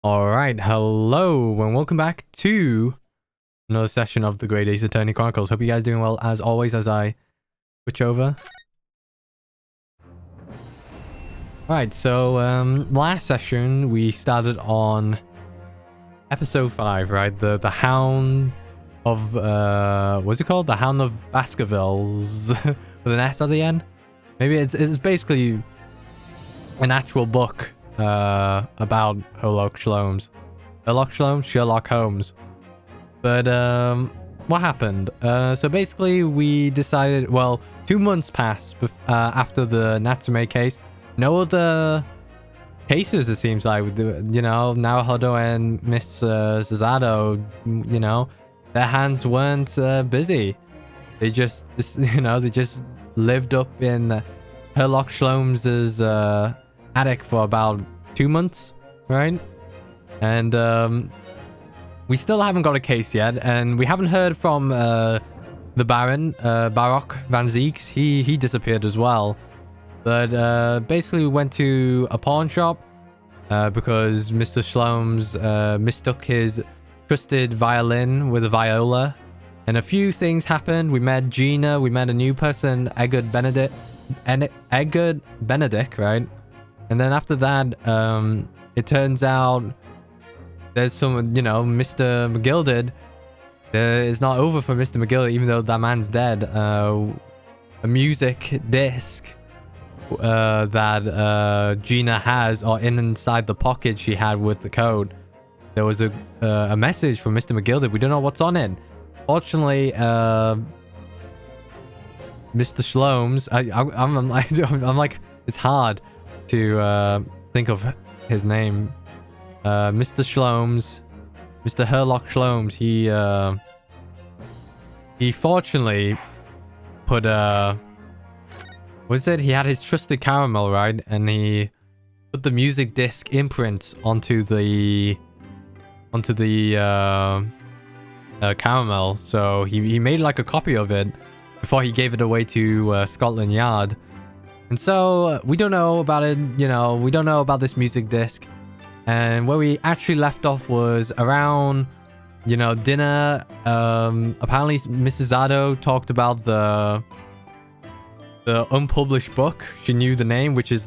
Alright, hello and welcome back to another session of the Great Ace Attorney Chronicles. Hope you guys are doing well as always as I switch over. Alright, so last session we started on episode 5, right? The Hound of what's it called? The Hound of Baskervilles with an S at the end. Maybe it's basically an actual book about Sherlock Holmes. But what happened? So basically we decided, well, 2 months passed after the Natsume case. No other cases, it seems like, you know, Naruhodo and Miss Suzato, you know, their hands weren't busy. They just, they just lived up in Sherlock Holmes's attic for about 2 months, right? And we still haven't got a case yet, and we haven't heard from the Baron, Baroque Van Zeeks. He disappeared as well. But basically we went to a pawn shop because Mr. Shlomes mistook his trusted violin with a viola. And a few things happened. We met Gina, we met a new person, Edgar Benedict, right? And then after that, it turns out there's some, you know, Mr. McGilded. It's not over for Mr. McGilded, even though that man's dead. A music disc that Gina has, or inside the pocket she had with the code, there was a message from Mr. McGilded. We don't know what's on it. Fortunately, Mr. Shlomes, I'm like, it's hard to think of his name. Mr. Shlomes, Mr. Sherlock Holmes, he fortunately put he had his trusted caramel, right? And he put the music disc imprint onto the caramel. So he made like a copy of it before he gave it away to Scotland Yard. And so we don't know about it, you know, we don't know about this music disc. And where we actually left off was around, you know, dinner. Apparently Mrs. Zado talked about the unpublished book. She knew the name, which is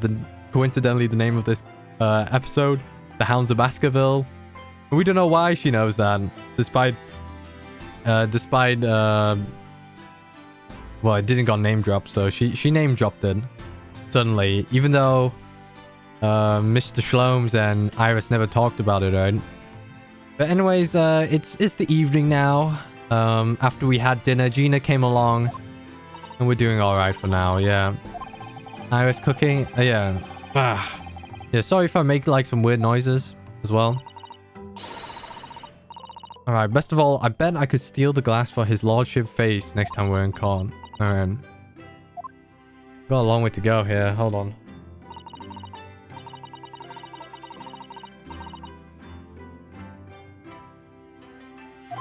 coincidentally the name of this episode, The Hounds of Baskervilles. We don't know why she knows that, despite well, it didn't got name dropped, so she name dropped it suddenly, even though Mr. Shlomes and Iris never talked about it, right? But anyways, it's the evening now. After we had dinner, Gina came along, and we're doing all right for now. Yeah, Iris cooking. Yeah. Yeah. Sorry if I make like some weird noises as well. All right. Best of all, I bet I could steal the glass for his lordship face next time we're in court. All right. Got a long way to go here. Hold on.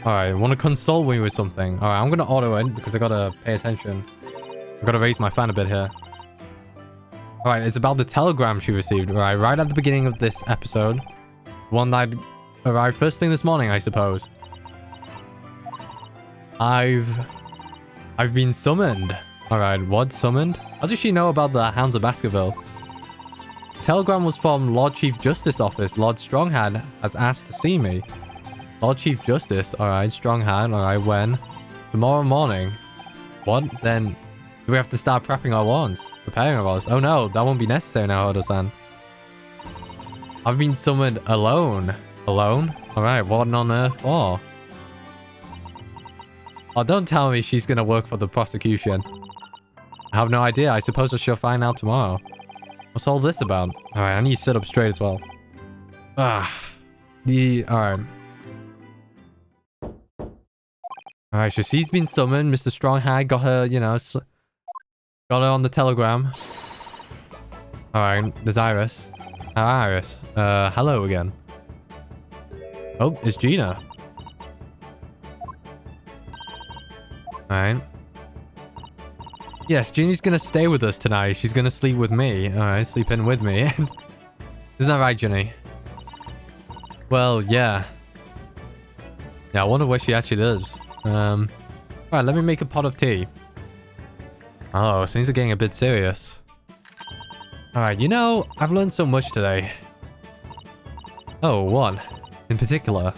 Alright, want to console me with something. Alright, I'm going to auto it because I got to pay attention. I've got to raise my fan a bit here. Alright, it's about the telegram she received. Alright, right at the beginning of this episode. One that arrived first thing this morning, I suppose. I've been summoned. Alright, what summoned? How does she know about the Hounds of Baskerville? The telegram was from Lord Chief Justice Office. Lord Stronghand has asked to see me. Lord Chief Justice, alright, Stronghand, alright, when? Tomorrow morning. What? Then do we have to start prepping our wands? Preparing our wands? Oh no, that won't be necessary now, Hodo-san. I've been summoned alone. Alone? Alright, what on earth for? Oh, don't tell me she's gonna work for the prosecution. I have no idea. I suppose I shall find out tomorrow. What's all this about? Alright, I need to sit up straight as well. Alright. Alright, so she's been summoned. Mr. Stronghand got her, you know, got her on the telegram. Alright, there's Iris. Iris. Hello again. Oh, it's Gina. Alright. Yes, Gina's gonna stay with us tonight. She's gonna sleep with me. Alright, sleep in with me. Isn't that right, Ginny? Well, yeah. Yeah, I wonder where she actually lives. Alright, let me make a pot of tea. Oh, things are getting a bit serious. Alright, you know, I've learned so much today. Oh, what? In particular?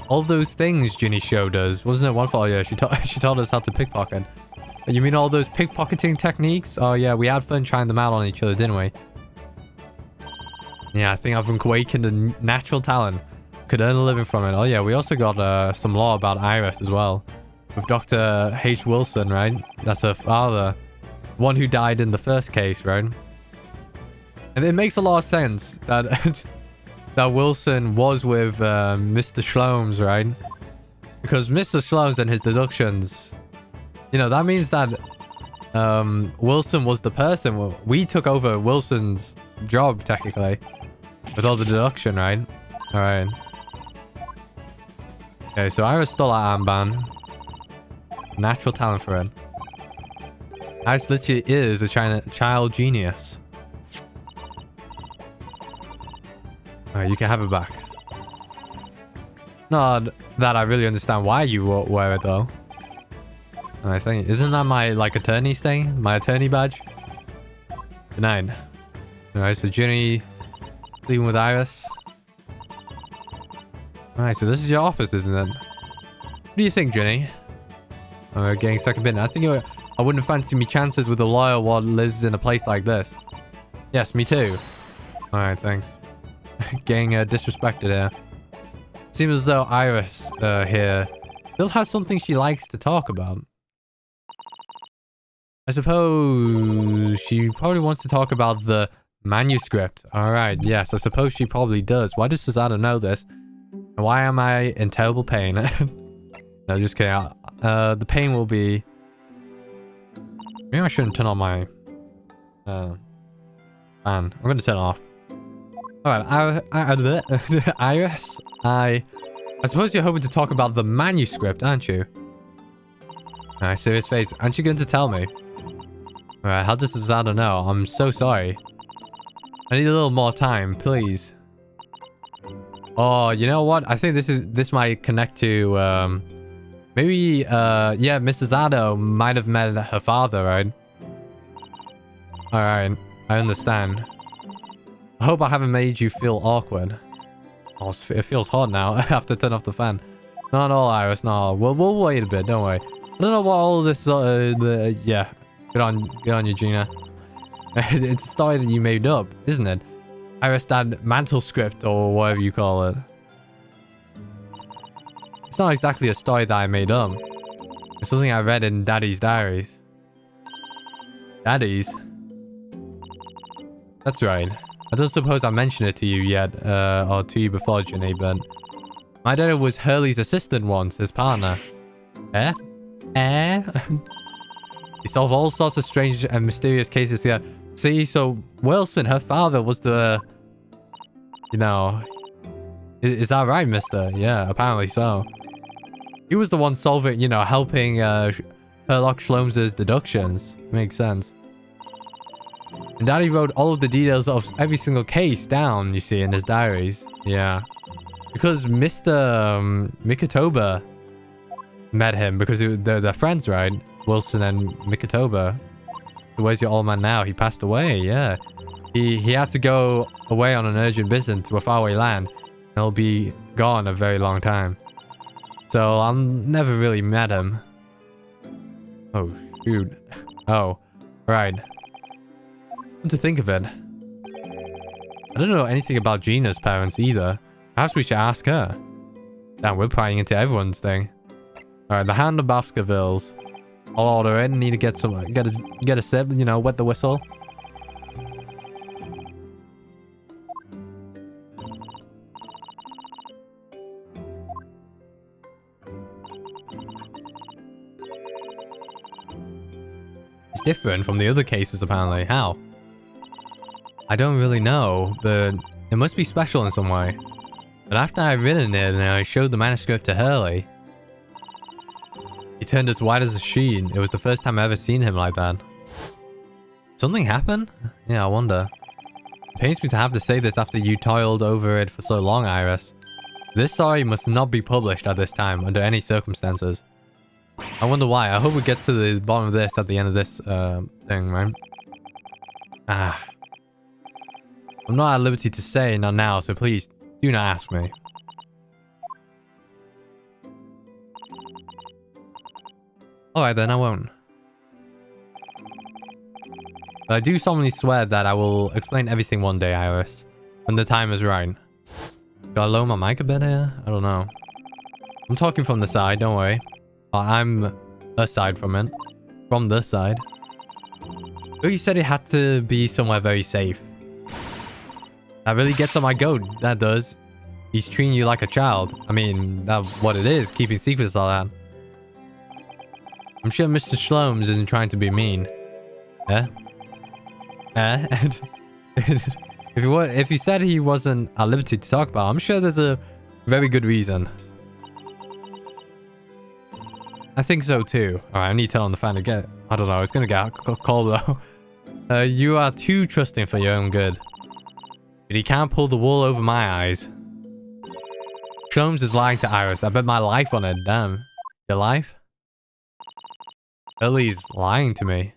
All those things Ginny showed us. Wasn't it one for... Oh, yeah, she taught us how to pickpocket. You mean all those pickpocketing techniques? Oh, yeah, we had fun trying them out on each other, didn't we? Yeah, I think I've awakened a natural talent. Could earn a living from it. Oh, yeah, we also got some lore about Iris as well. With Dr. H. Wilson, right? That's her father. One who died in the first case, right? And it makes a lot of sense that that Wilson was with Mr. Shlomes, right? Because Mr. Shlomes and his deductions, you know, that means that Wilson was the person. We took over Wilson's job, technically, with all the deduction, right? All right. Okay, so Iris stole our armband. Natural talent for it. Iris literally is a child genius. Alright, you can have it back. Not that I really understand why you wear it though. I think, isn't that my like attorney's thing? My attorney badge? Good night. Alright, so Ginny leaving with Iris. Alright, so this is your office, isn't it? What do you think, Ginny? Oh, getting second bid. I think I wouldn't fancy me chances with a lawyer what lives in a place like this. Yes, me too. Alright, thanks. Getting disrespected here. Seems as though Iris here still has something she likes to talk about. I suppose she probably wants to talk about the manuscript. Alright, yes, I suppose she probably does. Why does Susanna know this? And why am I in terrible pain? No, just kidding. The pain will be... Maybe I shouldn't turn on my fan. I'm going to turn it off. Alright, Iris, I suppose you're hoping to talk about the manuscript, aren't you? Alright, serious face. Aren't you going to tell me? Alright, how does Susanna know? I'm so sorry. I need a little more time, please. Oh, you know what? I think this might connect to, maybe, yeah, Mrs. Addo might have met her father, right? Alright, I understand. I hope I haven't made you feel awkward. Oh, it feels hot now. I have to turn off the fan. Not at all, Iris. No, we'll wait a bit. Don't worry. I don't know what all this. Yeah, good on you, Gina. It's a story that you made up, isn't it? Iris, that mantle script or whatever you call it. It's not exactly a story that I made up. It's something I read in Daddy's diaries. Daddy's? That's right. I don't suppose I mentioned it to you yet, or to you before, Ginny, but... My daddy was Hurley's assistant once, his partner. Eh? He solved all sorts of strange and mysterious cases here. See, so Wilson, her father, was the... You know... Is that right, mister? Yeah, apparently so. He was the one solving, you know, helping Sherlock Sholmes' deductions. Makes sense. And Daddy wrote all of the details of every single case down, you see, in his diaries. Yeah. Because Mr. Mikitoba met him, because they're friends, right? Wilson and Mikitoba. So where's your old man now? He passed away, yeah. He had to go away on an urgent business to a faraway land. And he'll be gone a very long time. So I've never really met him. Oh, shoot. Oh, right. Come to think of it, I don't know anything about Gina's parents either. Perhaps we should ask her. Damn, we're prying into everyone's thing. Alright, the Hound of Baskervilles. I'll order it. Need to get a sip, you know, wet the whistle. It's different from the other cases, apparently. How? I don't really know, but it must be special in some way. But after I'd written it and I showed the manuscript to Hurley, he turned as white as a sheet. It was the first time I ever seen him like that. Something happened? Yeah, I wonder. pains me to have to say this after you toiled over it for so long, Iris. This story must not be published at this time, under any circumstances. I wonder why. I hope we get to the bottom of this at the end of this thing, right? I'm not at liberty to say, not now, so please do not ask me. Alright then, I won't. But I do solemnly swear that I will explain everything one day, Iris. When the time is right. Do I lower my mic a bit here? I don't know. I'm talking from the side, don't worry. I'm aside from it. From the side. But you said it had to be somewhere very safe. That really gets on my goat. That does. He's treating you like a child. I mean, that's what it is. Keeping secrets like that. I'm sure Mr. Shlomes isn't trying to be mean. Eh? If he said he wasn't at liberty to talk about it, I'm sure there's a very good reason. I think so too. Alright, I need to turn on the fan to get... I don't know, it's gonna get cold though. You are too trusting for your own good. But he can't pull the wool over my eyes. Shlomes is lying to Iris. I bet my life on it. Damn. Your life? Ellie's lying to me.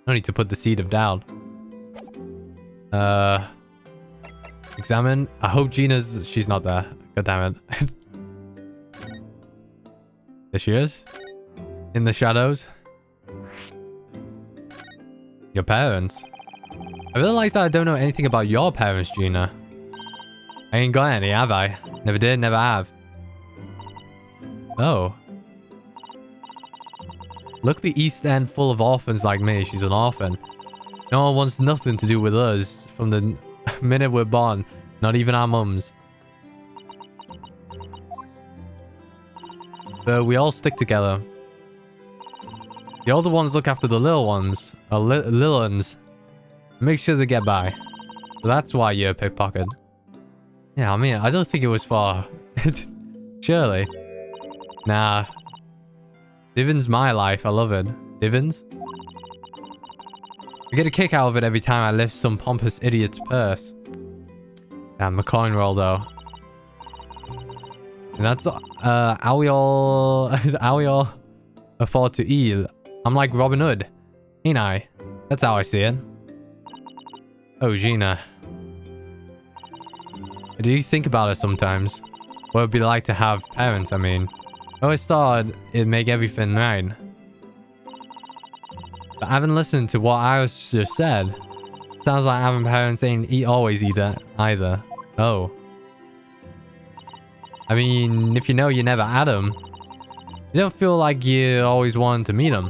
No need to put the seed of doubt. Examine. I hope Gina's... She's not there. God damn it. There she is. In the shadows. Your parents. I realized that I don't know anything about your parents, Gina. I ain't got any, have I? Never did, never have. Oh. Look, the East End full of orphans like me. She's an orphan. No one wants nothing to do with us from the minute we're born. Not even our mums. But we all stick together. The older ones look after the little ones. Or little ones. Make sure they get by. So that's why you're a pickpocket. Yeah, I mean, I don't think it was far. Surely. Nah. Divins my life. I love it. Divins? I get a kick out of it every time I lift some pompous idiot's purse. Damn, the coin roll though. And that's how we all afford to eat. I'm like Robin Hood, ain't I? That's how I see it. Oh, Gina. Do you think about it sometimes? What it'd be like to have parents, I mean. I always thought it'd make everything right. But I haven't listened to what Iris just said. Sounds like having parents ain't always either. Oh. I mean, if you know you never had them, you don't feel like you always wanted to meet them.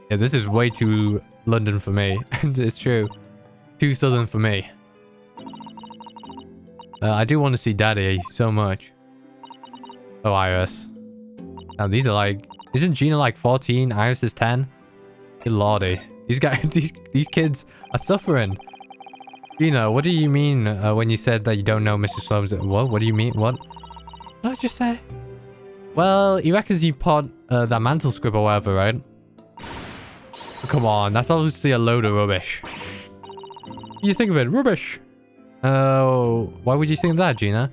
Yeah, this is way too London for me. It's true. Too southern for me. I do want to see Daddy so much. Oh, Iris. Now, these are like... Isn't Gina like 14? Iris is 10? Good lordy. These guys... These kids are suffering. Gina, what do you mean when you said that you don't know Mr. Shlomes? What? What do you mean? What? What did I just say? Well, he reckons you put that mantle script or whatever, right? Come on, that's obviously a load of rubbish. You think of it, rubbish. Oh, why would you think of that, Gina?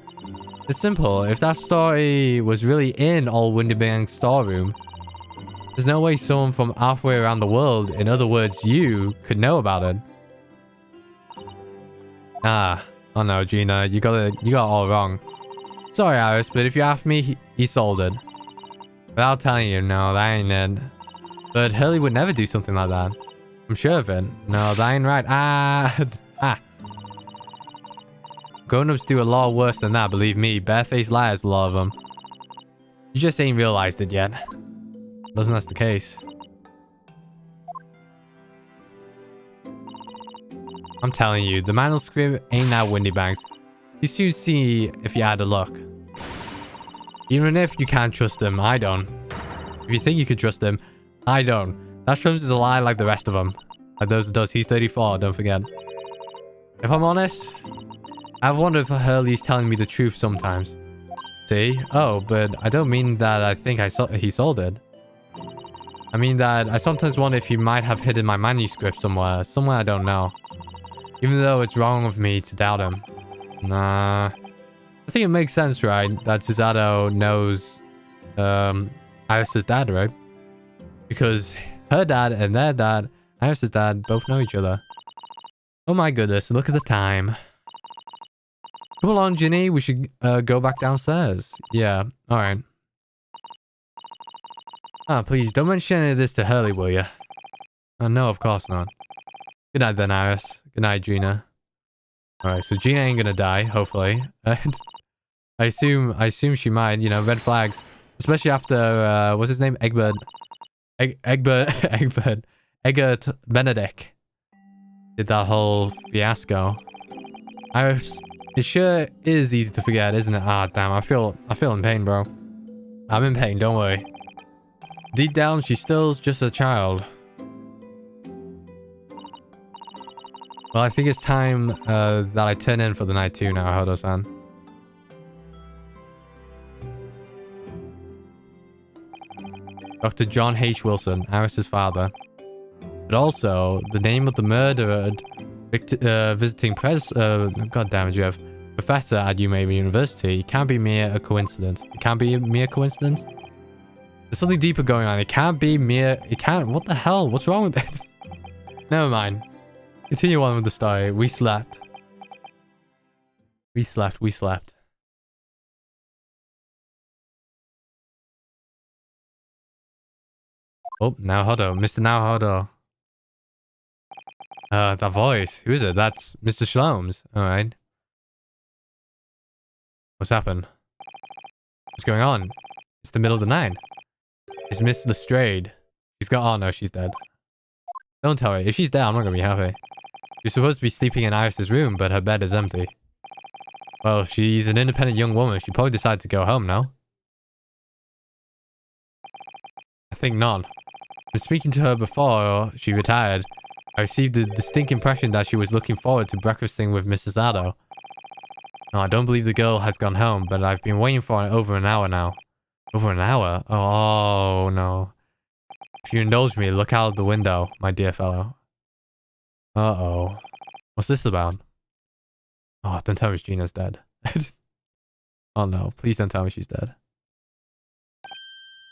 It's simple. If that story was really in old Windiban's storeroom, there's no way someone from halfway around the world, in other words, you, could know about it. Ah, oh no, Gina, you got it all wrong. Sorry, Iris, but if you ask me, he sold it. Without telling you, no, that ain't it. But Hurley would never do something like that. I'm sure of it. No, that ain't right. Grown-ups do a lot worse than that, believe me. Barefaced liars, a lot of them. You just ain't realized it yet. Doesn't that's the case. I'm telling you, the manuscript ain't that Windiban's. You soon see if you had a look. Even if you can't trust him, I don't. If you think you could trust him, I don't. That Shroms is a lie like the rest of them. Like those does. He's 34, don't forget. If I'm honest, I've wondered if Hurley's telling me the truth sometimes. See? Oh, but I don't mean that I think he sold it. I mean that I sometimes wonder if he might have hidden my manuscript somewhere. Somewhere I don't know. Even though it's wrong of me to doubt him. Nah. I think it makes sense, right? That Susato knows Iris's dad, right? Because her dad and their dad, Iris's dad, both know each other. Oh my goodness, look at the time. Come along, Ginny. We should go back downstairs. Yeah, alright. Ah, please, don't mention any of this to Hurley, will you? Oh, no, of course not. Good night then, Iris. Good night, Gina. Alright, so Gina ain't gonna die, hopefully. And I assume she might, you know, red flags. Especially after, what's his name? Egbert. Egbert Benedict did that whole fiasco. It sure is easy to forget, isn't it? Ah, damn, I feel in pain, bro. I'm in pain, don't worry. Deep down, she's still just a child. Well, I think it's time that I turn in for the night too now, Hodo-san. Dr. John H. Wilson, Iris' father. But also, the name of the murdered visiting God damn it, Jeff. Professor at Yuma University. It can't be mere a coincidence. It can't be a mere coincidence? There's something deeper going on. It can't be mere... It can't... What the hell? What's wrong with it? Never mind. Continue on with the story. We slept. We slept. Oh, Naohodo. Mr. Naohodo. That voice. Who is it? That's Mr. Shlomes. Alright. What's happened? What's going on? It's the middle of the night. Is Miss Lestrade? She's got... Oh, no, she's dead. Don't tell her. If she's dead, I'm not gonna be happy. She's supposed to be sleeping in Iris' room, but her bed is empty. Well, she's an independent young woman. She'd probably decide to go home now. I think not. When speaking to her before she retired, I received the distinct impression that she was looking forward to breakfasting with Mrs. Ado. No, I don't believe the girl has gone home, but I've been waiting for over an hour now. Over an hour? Oh, no. If you indulge me, look out the window, my dear fellow. Uh-oh. What's this about? Oh, don't tell me Gina's dead. Oh no, please don't tell me she's dead.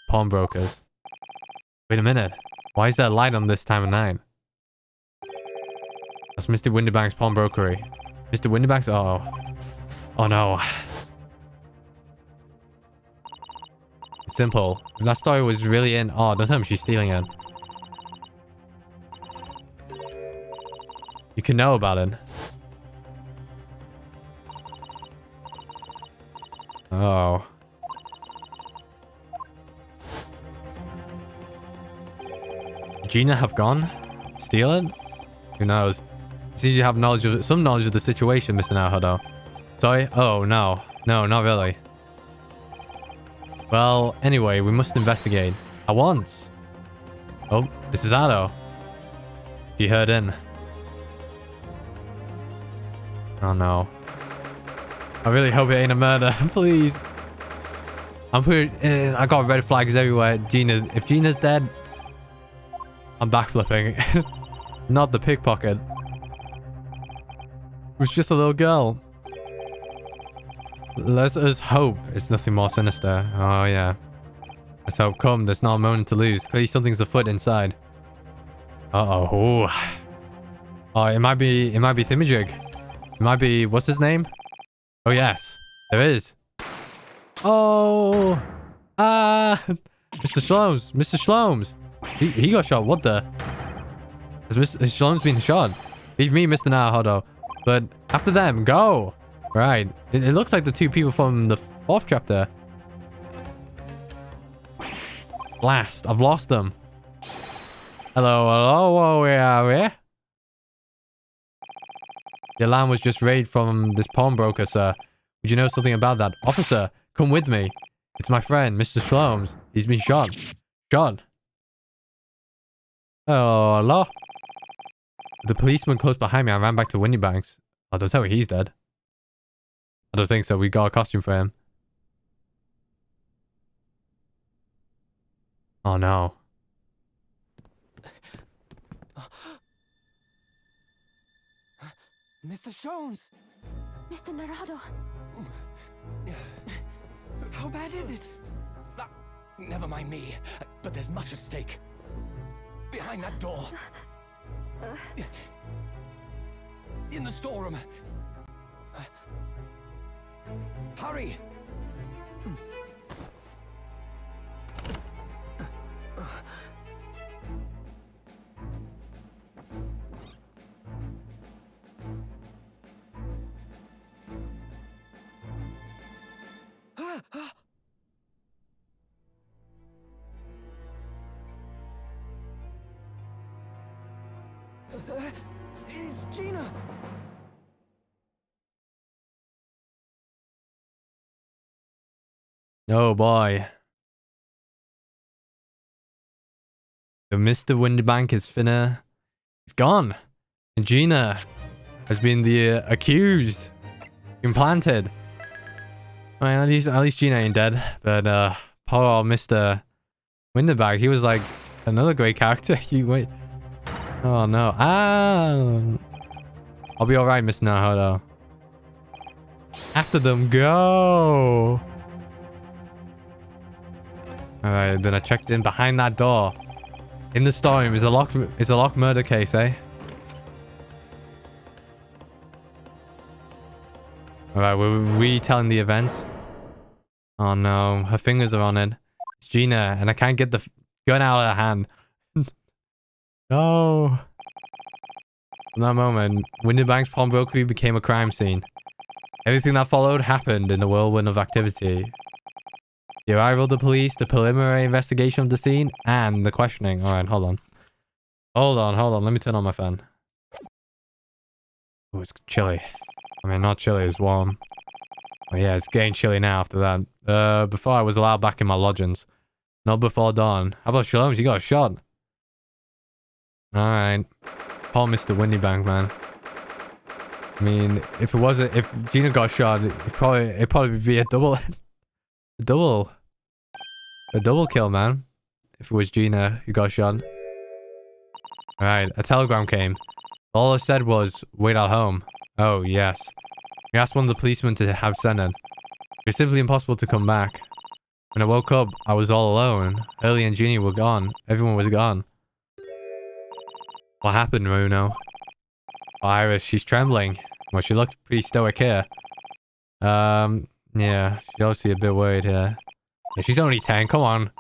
Pawnbrokers. Wait a minute. Why is there a light on this time of night? That's Mr. Winterbank's pawnbrokery. Mr. Winterbank's? Oh. Oh no. It's simple. If that story was really in... Oh, don't tell me she's stealing it. You can know about it. Oh. Gina have gone? Steal it? Who knows? It's easy to have knowledge of some knowledge of the situation, Mr. Naohodo. Sorry? Oh, no. No, not really. Well, anyway, we must investigate. At once. Oh, this is Ado. She heard in. Oh no. I really hope it ain't a murder. Please. I'm pretty... I got red flags everywhere. If Gina's dead, I'm backflipping. Not the pickpocket. It was just a little girl. Let us hope it's nothing more sinister. Oh yeah. Let's hope. Come, there's not a moment to lose. Clearly something's afoot inside. Uh-oh. Ooh. Oh, it might be Thimajig. It might be... What's his name? Oh yes. There is. Oh. Ah. Mr. Shlomes. Mr. Shlomes. He got shot. What the? Has Mr. Shlomes been shot? Leave me, Mr. Naohodo. But after them, go. Right. It looks like the two people from the 4th chapter. Blast. I've lost them. Hello, hello. Where are we? The alarm was just raided from this pawnbroker, sir. Would you know something about that? Officer, come with me. It's my friend, Mr. Shlomes. He's been shot. Shot. Oh, hello. The policeman close behind me. I ran back to Windybanks. Oh, don't tell me he's dead. I don't think so. We got a costume for him. Oh, no. Mr. Sholmes! Mr. Narado. How bad is it? Never mind me, but there's much at stake. Behind that door. In the storeroom. Hurry! It's Gina! Oh boy. So Mr. Windybank is finna... He's gone. And Gina has been the accused. Implanted. I mean, at least Gina ain't dead. But poor old Mr. Windybank, he was like another great character. You wait. Oh no. I'll be alright, Mr. Naruto. After them, go! Alright, then I checked in behind that door. In the storeroom is a locked murder case, eh? Alright, we're retelling the event. Oh no, her fingers are on it. It's Gina, and I can't get the gun out of her hand. No. From that moment, Windybank's pawnbrokery became a crime scene. Everything that followed happened in a whirlwind of activity. The arrival of the police, the preliminary investigation of the scene, and the questioning. Alright, hold on. Hold on. Let me turn on my fan. Oh, it's chilly. I mean, not chilly, it's warm. Oh yeah, it's getting chilly now after that. Before I was allowed back in my lodgings. Not before dawn. How about Shalom? You got shot. Alright. Poor Mr. Windybank, man. I mean, if Gina got shot, it'd probably be a double kill, man. If it was Gina who got shot. Alright, a telegram came. All it said was, wait at home. Oh, yes. We asked one of the policemen to have sent it. It was simply impossible to come back. When I woke up, I was all alone. Hurley and Gina were gone. Everyone was gone. What happened, Runo? Oh, Iris, she's trembling. Well, she looked pretty stoic here. Yeah, she's obviously a bit worried here. Yeah, she's only 10, come on.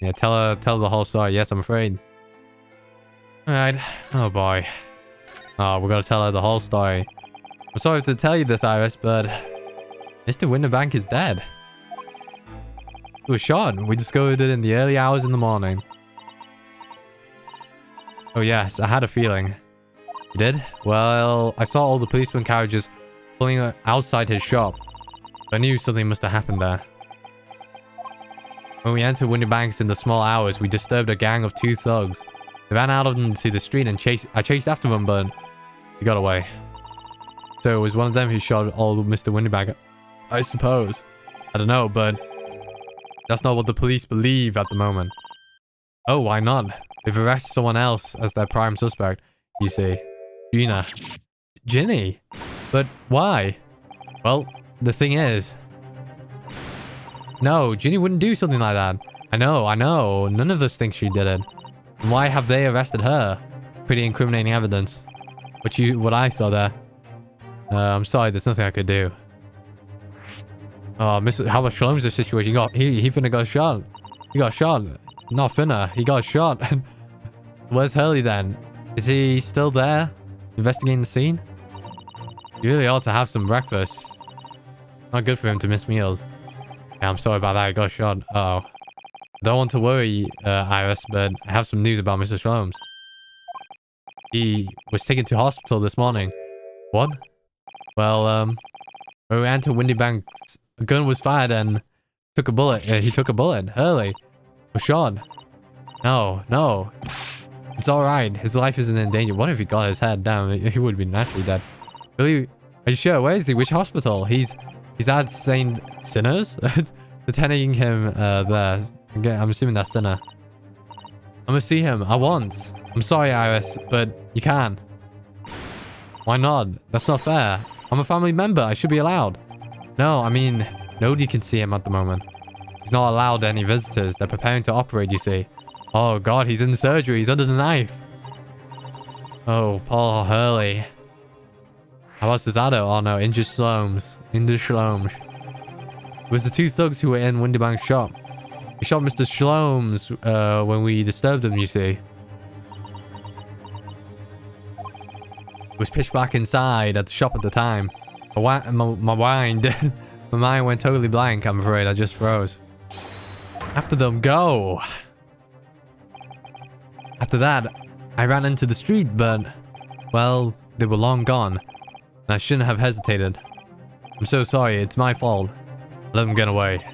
Yeah, tell her the whole story. Yes, I'm afraid. Alright. Oh boy. Oh, we gotta tell her the whole story. I'm sorry to tell you this, Iris, but Mr. Windybank is dead. He was shot. We discovered it in the early hours in the morning. Oh yes, I had a feeling. You did? Well, I saw all the policeman carriages pulling outside his shop. I knew something must have happened there. When we entered Windybank's in the small hours, we disturbed a gang of 2 thugs. They ran out onto the street and I chased after them, but he got away. So it was one of them who shot old Mr. Windybank, I suppose. I don't know, but that's not what the police believe at the moment. Oh, why not? They've arrested someone else as their prime suspect, you see. Gina. Ginny? But why? Well, the thing is... No, Ginny wouldn't do something like that. I know. None of us think she did it. And why have they arrested her? Pretty incriminating evidence. What I saw there. I'm sorry, there's nothing I could do. Oh, how about Shalom's situation? He finna got shot. He got shot. Not finna. He got shot. Where's Hurley then? Is he still there? Investigating the scene? You really ought to have some breakfast. Not good for him to miss meals. Yeah, I'm sorry about that. He got shot. Uh-oh. Don't want to worry, Iris, but I have some news about Mr. Sholmes. He was taken to hospital this morning. What? Well, when we entered Windybank, a gun was fired and took a bullet. He took a bullet. Hurley was shot. No. It's alright. His life isn't in danger. What if he got his head down? He would be naturally dead. Really? Are you sure? Where is he? Which hospital? He's at St. Sinners? Detaining him there. I'm assuming that's Sinner. gonna see him. I want. I'm sorry, Iris, but you can't. Why not? That's not fair. I'm a family member. I should be allowed. No, I mean, nobody can see him at the moment. He's not allowed any visitors. They're preparing to operate, you see. Oh, God, he's in the surgery. He's under the knife. Oh, Paul Hurley. How about Cesaro? Oh, no, injured Shlomes. Injured Shlomes. It was the two thugs who were in Windybank's shop. We shot Mr. Shlomes when we disturbed him, you see. It was pitch black inside at the shop at the time. My mind went totally blank, I'm afraid. I just froze. After them, go! After that, I ran into the street, but, well, they were long gone. And I shouldn't have hesitated. I'm so sorry, it's my fault. Let them get away.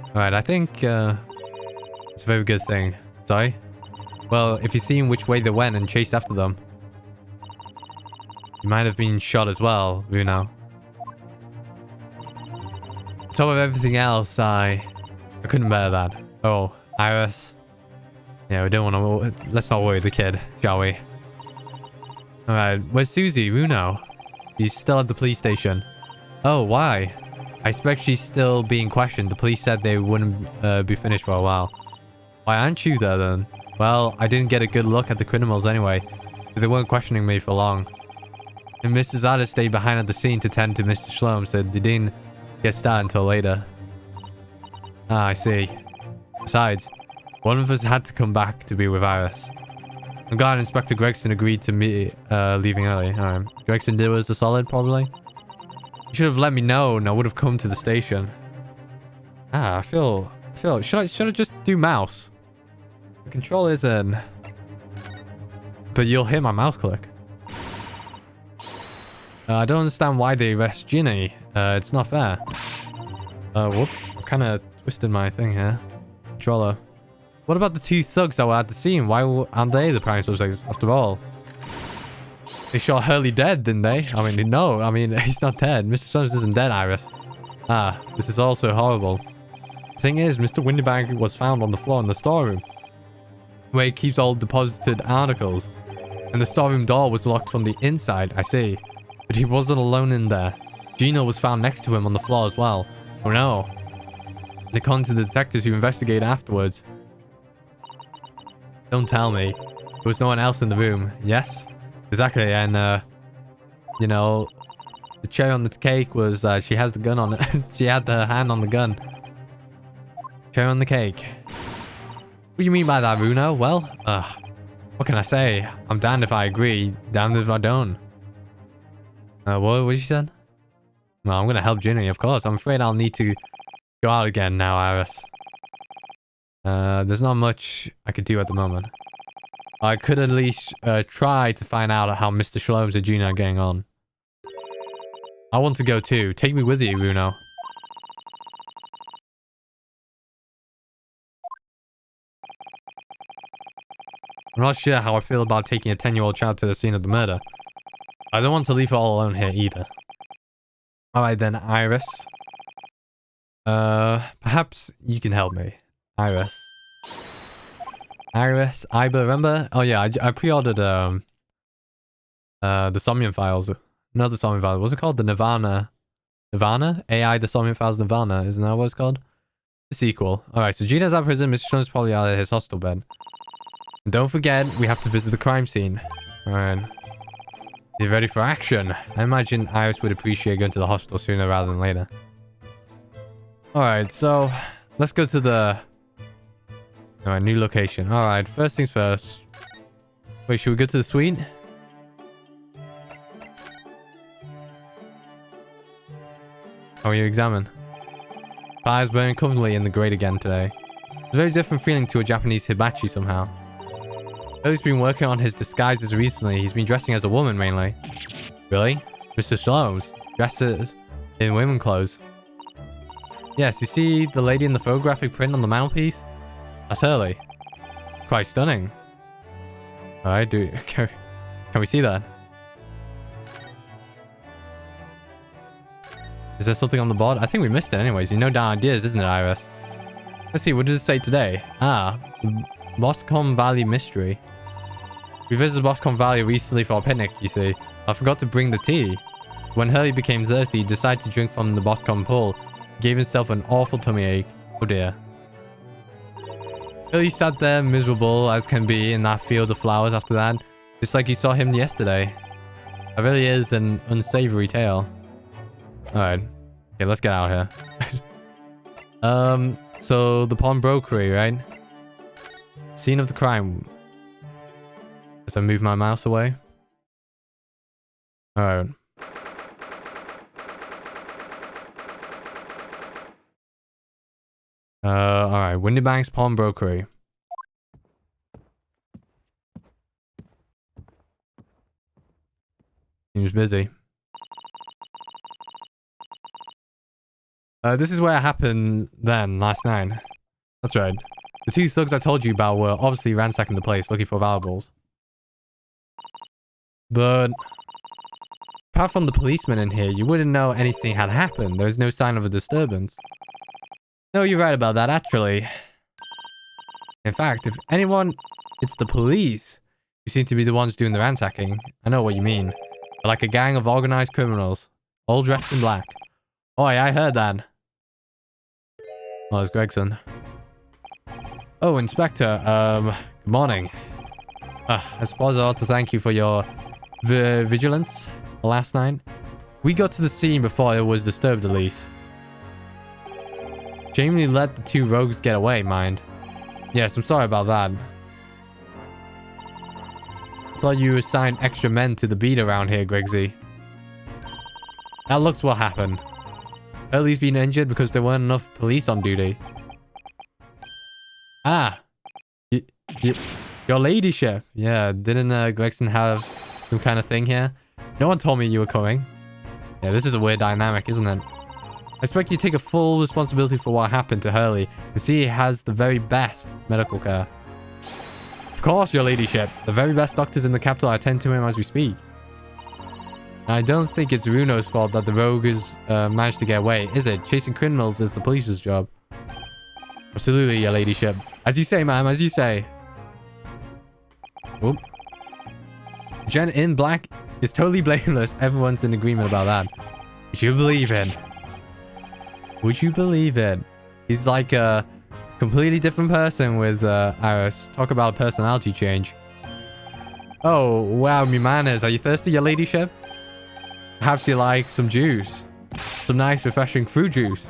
Alright, I think, it's a very good thing. Sorry? Well, if you've seen which way they went and chased after them, you might have been shot as well, you know. On top of everything else, I couldn't bear that. Oh, Iris. Yeah, we don't want to... Let's not worry the kid, shall we? Alright, where's Susie? Runo? She's still at the police station. Oh, why? I expect she's still being questioned. The police said they wouldn't be finished for a while. Why aren't you there then? Well, I didn't get a good look at the criminals anyway. They weren't questioning me for long. And Mrs. Addis stayed behind at the scene to tend to Mr. Shlom, so they didn't get started until later. Ah, I see. Besides, one of us had to come back to be with Iris. I'm glad Inspector Gregson agreed to me leaving early. Gregson did us a solid, probably. You should have let me know and I would have come to the station. Ah, I feel... Should I just do mouse? The control is in... But you'll hear my mouse click. I don't understand why they arrest Ginny. It's not fair. Whoops. I've kind of twisted my thing here. Controller. What about the two thugs that were at the scene? Why aren't they the prime suspects after all? They shot Hurley dead, didn't they? I mean, no. I mean, he's not dead. Mr. Summers isn't dead, Iris. Ah, this is also horrible. The thing is, Mr. Windybank was found on the floor in the storeroom, where he keeps all deposited articles. And the storeroom door was locked from the inside, I see. But he wasn't alone in there. Gino was found next to him on the floor as well. Oh no. And according to the detectives who investigated afterwards. Don't tell me. There was no one else in the room. Yes? Exactly, and you know, the cherry on the cake was she has the gun on it. She had her hand on the gun. Cherry on the cake. What do you mean by that, Bruno? Well, what can I say? I'm damned if I agree, damned if I don't. What you said? Well, I'm gonna help Ginny, of course. I'm afraid I'll need to go out again now, Iris. There's not much I could do at the moment. I could at least try to find out how Mr. Shlomes and Gina are getting on. I want to go too. Take me with you, Bruno. I'm not sure how I feel about taking a 10-year-old child to the scene of the murder. I don't want to leave her all alone here either. Alright then, Iris. Perhaps you can help me. Iris. Iba, remember? Oh yeah, I pre-ordered the Somnium Files. Not the Somnium Files. What's it called? The Nirvana? AI, the Somnium Files Nirvana. Isn't that what it's called? The sequel. Alright, so Gina's at prison. Mr. Shlome's probably out of his hospital bed. And don't forget, we have to visit the crime scene. Alright. You ready for action? I imagine Iris would appreciate going to the hospital sooner rather than later. Alright, so let's go to the... Alright, new location. Alright, first things first. Wait, should we go to the suite? Oh, you examine. Fire's burning comfortably in the grate again today. It's a very different feeling to a Japanese hibachi somehow. Hurley's been working on his disguises recently. He's been dressing as a woman mainly. Really? Mr. Shlomes dresses in women clothes. Yes, you see the lady in the photographic print on the mantelpiece? That's Hurley. Quite stunning. Alright, can we see that? Is there something on the board? I think we missed it anyways. You know down ideas, isn't it, Iris? Let's see, what does it say today? Ah, Moscom Valley Mystery. We visited Moscom Valley recently for a picnic, you see. I forgot to bring the tea. When Hurley became thirsty, he decided to drink from the Moscom pool. He gave himself an awful tummy ache. Oh dear. Hurley sat there miserable as can be in that field of flowers after that. Just like you saw him yesterday. That really is an unsavory tale. Alright. Okay, let's get out of here. So the pawnbrokery, right? Scene of the crime. As I move my mouse away. Alright. Alright. Windybank's pawnbrokery. He was busy. This is where it happened then, last night. That's right. The two thugs I told you about were obviously ransacking the place, looking for valuables. But apart from the policeman in here, you wouldn't know anything had happened. There's no sign of a disturbance. No, you're right about that, actually. In fact, if anyone, it's the police who seem to be the ones doing the ransacking. I know what you mean. They're like a gang of organized criminals, all dressed in black. Oh, yeah, I heard that. Oh, it's Gregson. Oh, Inspector, good morning. I suppose I ought to thank you for your vigilance last night. We got to the scene before it was disturbed, at least. Jamie let the two rogues get away, mind. Yes, I'm sorry about that. I thought you assigned extra men to the beat around here, Gregsy. That looks what happened. Hurley's been injured because there weren't enough police on duty. Ah. Your ladyship. Yeah, didn't Gregson have some kind of thing here? No one told me you were coming. Yeah, this is a weird dynamic, isn't it? I expect you to take a full responsibility for what happened to Hurley and see he has the very best medical care. Of course, your ladyship. The very best doctors in the capital attend to him as we speak. And I don't think it's Runo's fault that the rogues managed to get away, is it? Chasing criminals is the police's job. Absolutely, your ladyship. As you say, ma'am, as you say. Oop. Jen in black is totally blameless. Everyone's in agreement about that. Would you believe it? Would you believe it? He's like a completely different person with Iris. Talk about a personality change. Oh, wow, me manners. Are you thirsty, your ladyship? Perhaps you like some juice. Some nice, refreshing fruit juice.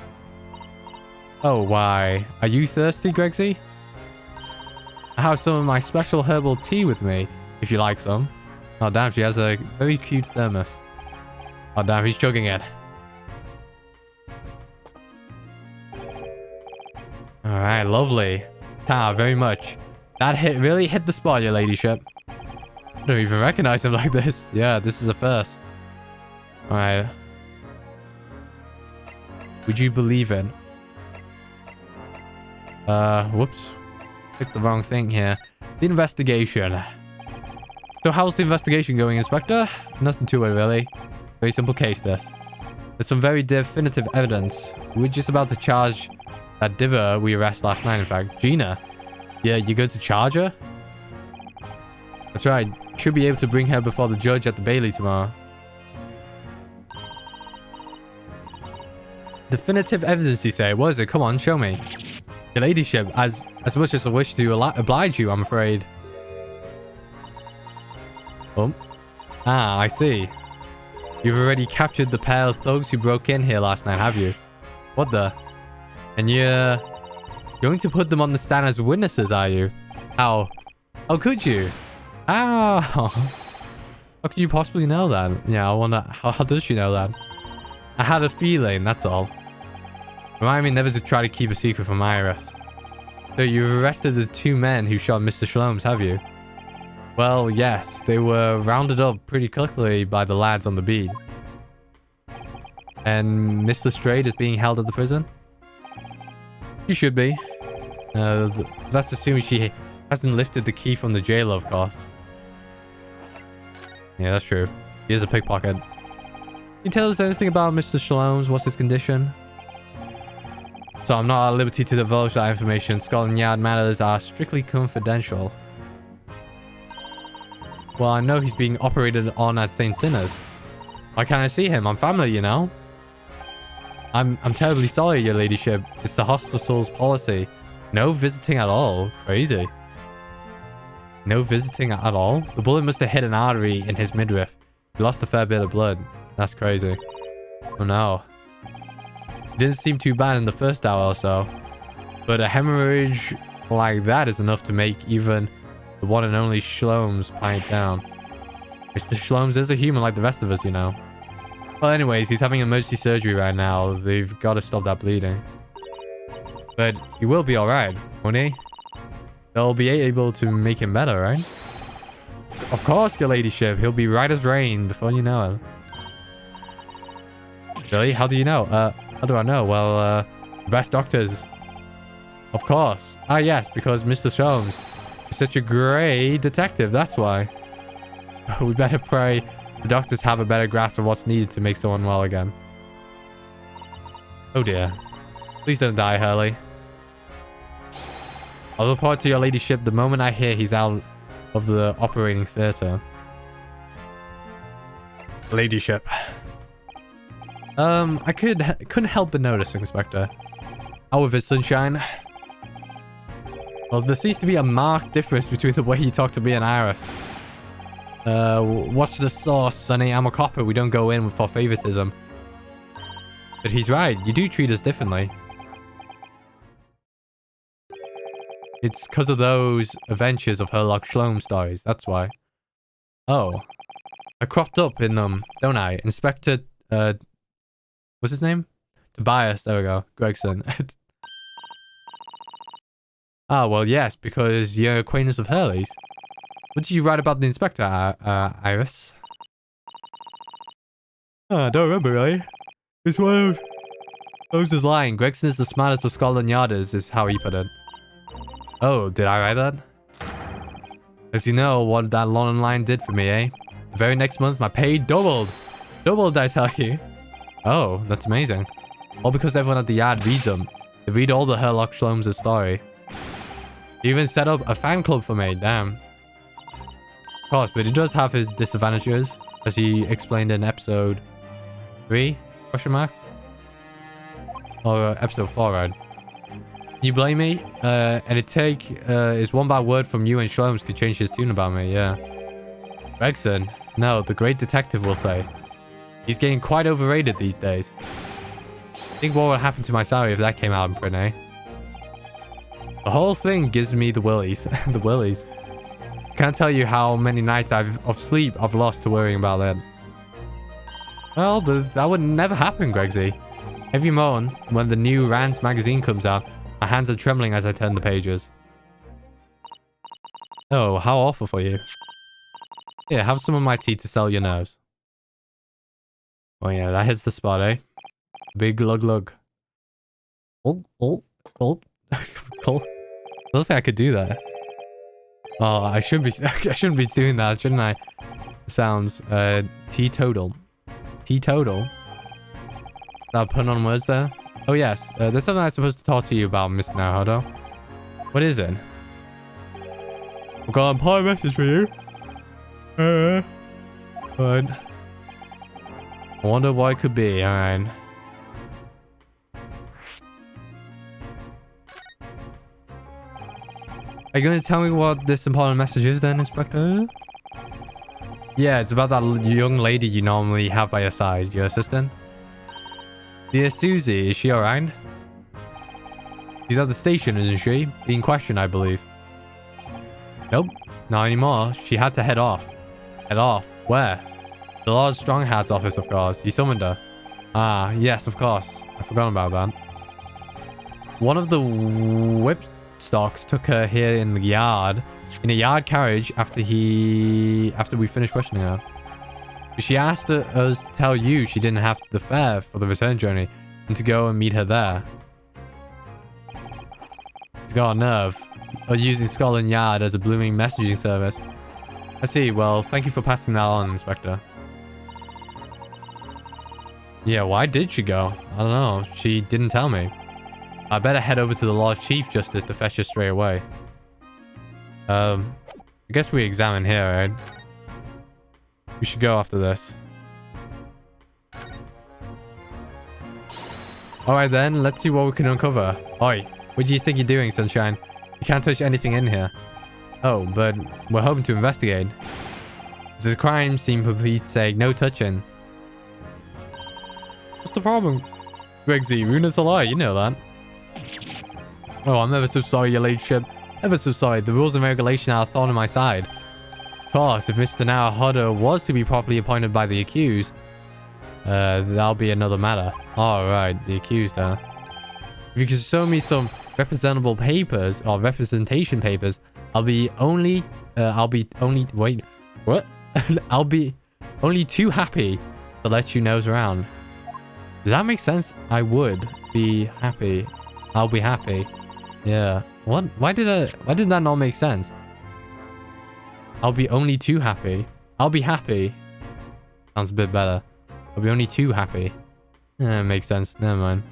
Oh, why? Are you thirsty, Gregsy? I have some of my special herbal tea with me, if you like some. Oh, damn, she has a very cute thermos. Oh, damn, he's chugging it. Alright, lovely. Very much. That really hit the spot, your ladyship. I don't even recognize him like this. Yeah, this is a first. Alright. Would you believe it? Whoops. Picked the wrong thing here. The investigation. So how's the investigation going, Inspector? Nothing to it, really. Very simple case, this. There's some very definitive evidence. We're just about to charge that diver we arrested last night, in fact. Gina. Yeah, you go to charge her? That's right. Should be able to bring her before the judge at the Bailey tomorrow. Definitive evidence, you say? What is it? Come on, show me. Your ladyship, as much as I wish to oblige you, I'm afraid. Oh. Ah, I see. You've already captured the pair of thugs who broke in here last night, have you? What the? And you're going to put them on the stand as witnesses, are you? How? How could you? How? How could you possibly know that? Yeah, I wonder, how does she know that? I had a feeling, that's all. Remind me never to try to keep a secret from Iris. So you've arrested the two men who shot Mr. Shlomes, have you? Well, yes. They were rounded up pretty quickly by the lads on the beat. And Miss Lestrade is being held at the prison? She should be. That's assuming she hasn't lifted the key from the jailer, of course. Yeah, that's true. He is a pickpocket. Can you tell us anything about Mr. Shlomes? What's his condition? So I'm not at liberty to divulge that information. Scotland Yard matters are strictly confidential. Well, I know he's being operated on at St. Sinners. Why can't I see him? I'm family, you know. I'm terribly sorry, your ladyship. It's the hospital's policy. No visiting at all. Crazy. No visiting at all? The bullet must have hit an artery in his midriff. He lost a fair bit of blood. That's crazy. Oh no. It didn't seem too bad in the first hour or so. But a hemorrhage like that is enough to make even the one and only Shlomes panic down. Mr. Shlomes is a human like the rest of us, you know. Well, anyways, he's having emergency surgery right now. They've got to stop that bleeding. But he will be alright, won't he? They'll be able to make him better, right? Of course, your ladyship. He'll be right as rain before you know it. Really? How do you know? How do I know? Well, best doctors. Of course. Ah, yes, because Mr. Shlomes is such a great detective. That's why. We better pray the doctors have a better grasp of what's needed to make someone well again. Oh dear. Please don't die, Hurley. I'll report to your ladyship the moment I hear he's out of the operating theatre. Ladyship. I couldn't help but notice, Inspector. How with it, sunshine? Well, there seems to be a marked difference between the way you talk to me and Iris. Watch the sauce, Sonny. I'm a copper. We don't go in for favoritism. But he's right. You do treat us differently. It's because of those adventures of Herlock Sholmes stories. That's why. Oh. I cropped up in them, don't I? Inspector, what's his name? Tobias. There we go. Gregson. Ah, well, yes, because you're acquaintance of Hurley's. What did you write about the inspector, Iris? I don't remember, really. It's one of those is lying. Gregson is the smartest of Scotland Yarders, is how he put it. Oh, did I write that? As you know, what that London line did for me, eh? The very next month, my pay doubled. Doubled, I tell you. Oh, that's amazing. All because everyone at the yard reads them. They read all the Herlock Sholmes' story. He even set up a fan club for me, damn. Of course, but it does have his disadvantages, as he explained in episode 3, question mark? Or episode 4, right? You blame me? And it take is one bad word from you and Sholmes could change his tune about me, yeah. Gregson? No, the great detective will say. He's getting quite overrated these days. Think what would happen to my salary if that came out in print, eh? The whole thing gives me the willies. The willies. Can't tell you how many nights of sleep I've lost to worrying about that. Well, but that would never happen, Gregsy. Every morning, when the new Rand's magazine comes out, my hands are trembling as I turn the pages. Oh, how awful for you. Here, have some of my tea to sell your nerves. Oh yeah, that hits the spot, eh? Big lug lug. Oh. Cool. I don't think I could do that. Oh, I shouldn't be doing that, shouldn't I? Sounds teetotal. Teetotal. That put on words there. Oh yes, there's something I'm supposed to talk to you about, Mr. Naruto. What is it? I've got an important message for you. But I wonder what it could be. Alright. Are you going to tell me what this important message is then, Inspector? Yeah, it's about that young lady you normally have by your side, your assistant. Dear Susie, is she alright? She's at the station, isn't she? Being questioned, I believe. Nope, not anymore. She had to head off. Head off? Where? The Lord Stronghat's office, of course. He summoned her. Ah, yes, of course. I forgot about that. One of the whipstocks took her here in the yard, in a yard carriage after we finished questioning her. She asked us to tell you she didn't have the fare for the return journey and to go and meet her there. He's got a nerve of using Scotland Yard as a blooming messaging service. I see. Well, thank you for passing that on, Inspector. Yeah, why did she go? I don't know. She didn't tell me. I better head over to the Lord Chief Justice to fetch her straight away. I guess we examine here, right? We should go after this. Alright then, let's see what we can uncover. Oi, what do you think you're doing, Sunshine? You can't touch anything in here. Oh, but we're hoping to investigate. This is a crime scene, for Pete's sake. No touching. What's the problem? Gregsy, Runa's a lie, you know that. Oh, I'm ever so sorry, your ladyship. Ever so sorry. The rules and regulations are a thorn in my side. Of course, if Mr. Naruhodo was to be properly appointed by the accused, that'll be another matter. Alright, the accused, huh? If you could show me some representable papers, or representation papers, wait, what? I'll be only too happy to let you nose around. Does that make sense? I would be happy. I'll be happy. Yeah. What? Why did that not make sense? I'll be only too happy. I'll be happy. Sounds a bit better. I'll be only too happy. Yeah, makes sense. Never mind.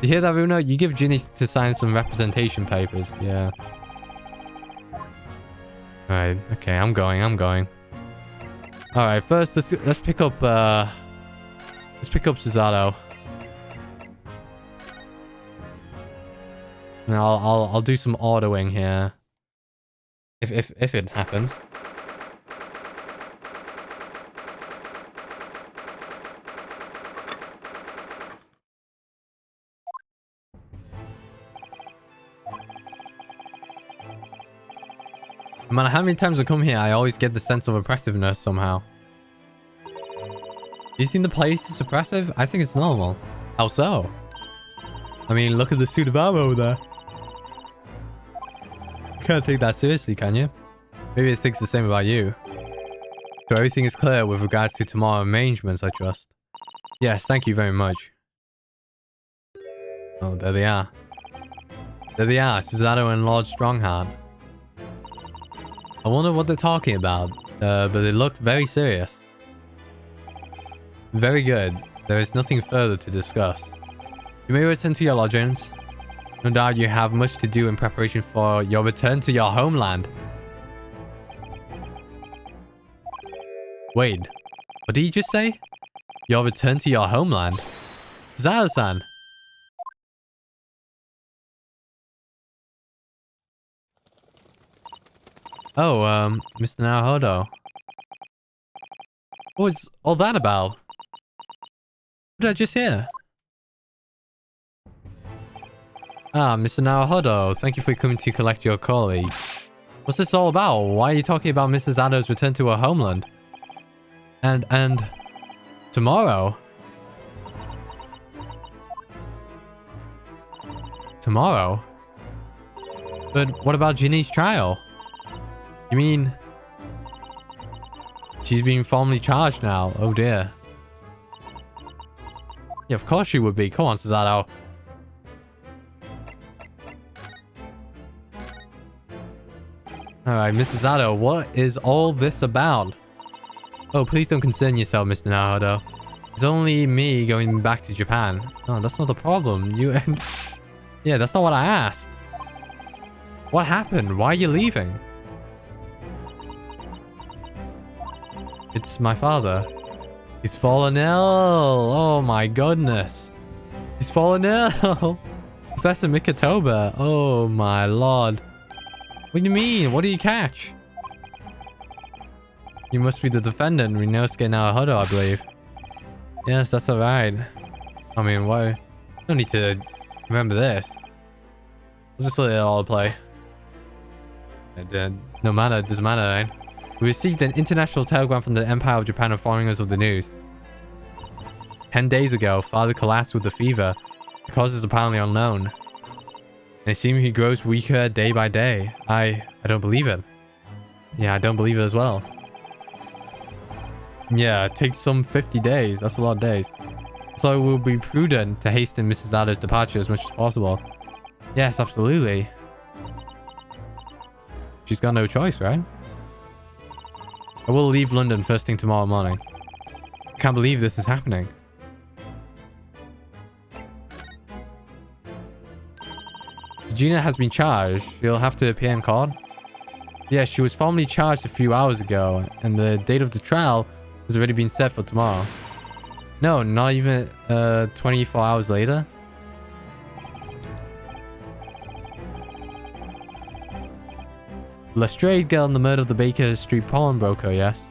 Did you hear that, Runa? You give Ginny to sign some representation papers. Yeah. Alright. Okay, I'm going. Alright, first let's pick up Susato. And I'll do some ordering here. If it happens. No matter how many times I come here, I always get the sense of oppressiveness somehow. Do you think the place is oppressive? I think it's normal. How so? I mean, look at the suit of armor over there. Can't take that seriously, can you? Maybe it thinks the same about you. So everything is clear with regards to tomorrow arrangements, I trust. Yes, thank you very much. Oh, there they are. There they are, Susato and Lord Strongheart. I wonder what they're talking about, but they look very serious. Very good. There is nothing further to discuss. You may return to your lodgings. No doubt you have much to do in preparation for your return to your homeland. Wait, what did you just say? Your return to your homeland? Zara-san! Oh, Mr. Naruhodo. What was all that about? What did I just hear? Ah, Mr. Naruhodo, thank you for coming to collect your colleague. What's this all about? Why are you talking about Mrs. Ado's return to her homeland? And tomorrow? Tomorrow? But what about Ginny's trial? You mean she's being formally charged now? Oh dear. Yeah, of course she would be. Come on, Susato. Alright, Mrs. Ado, what is all this about? Oh, please don't concern yourself, Mr. Naruhodo. It's only me going back to Japan. No, that's not the problem. Yeah, that's not what I asked. What happened? Why are you leaving? It's my father. He's fallen ill. Oh my goodness. He's fallen ill. Professor Mikotoba. Oh my lord. What do you mean? What do you catch? You must be the defendant, Rinosuke Naruhodo, I believe. Yes, that's alright. I mean, why? No need to remember this. I'll just let it all play. No matter, it doesn't matter, right? We received an international telegram from the Empire of Japan informing us of the news. 10 days ago, father collapsed with a fever. The cause is apparently unknown. And it seems he grows weaker day by day. I don't believe it. Yeah, I don't believe it as well. Yeah, it takes some 50 days. That's a lot of days. So it will be prudent to hasten Mrs. Ado's departure as much as possible. Yes, absolutely. She's got no choice, right? I will leave London first thing tomorrow morning. I can't believe this is happening. Gina has been charged. She'll have to appear in court. Yeah, she was formally charged a few hours ago, and the date of the trial has already been set for tomorrow. No, not even 24 hours later. Lestrade girl in the murder of the Baker Street pawnbroker, yes.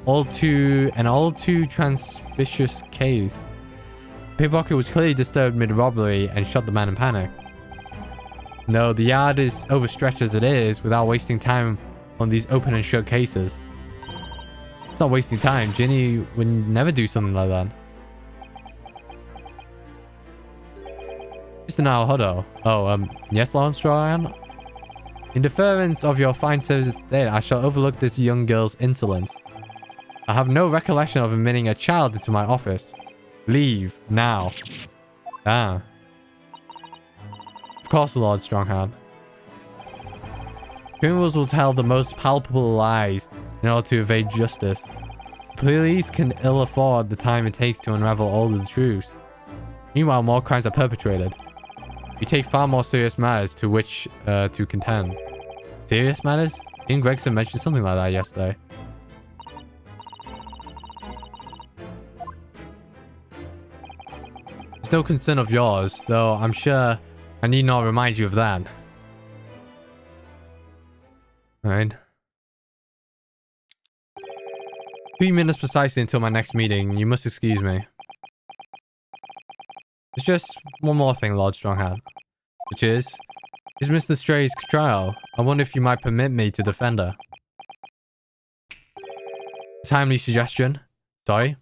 All too transpicious case. Pickpocket was clearly disturbed mid-robbery and shot the man in panic. No, the yard is overstretched as it is without wasting time on these open and shut cases. It's not wasting time. Ginny would never do something like that. Mr. Naruhodo. Oh, yes, Lawrence Ryan? In deference of your fine services today, I shall overlook this young girl's insolence. I have no recollection of admitting a child into my office. Leave, now. Ah. Of course, Lord Stronghand. Criminals will tell the most palpable lies in order to evade justice. Police can ill afford the time it takes to unravel all of the truths. Meanwhile, more crimes are perpetrated. We take far more serious matters to which to contend. Serious matters? Ian Gregson mentioned something like that yesterday. It's no concern of yours, though I'm sure I need not remind you of that. Alright. 3 minutes precisely until my next meeting. You must excuse me. There's just one more thing, Lord Stronghand. Which is Mr. Stray's trial. I wonder if you might permit me to defend her. Timely suggestion. Sorry.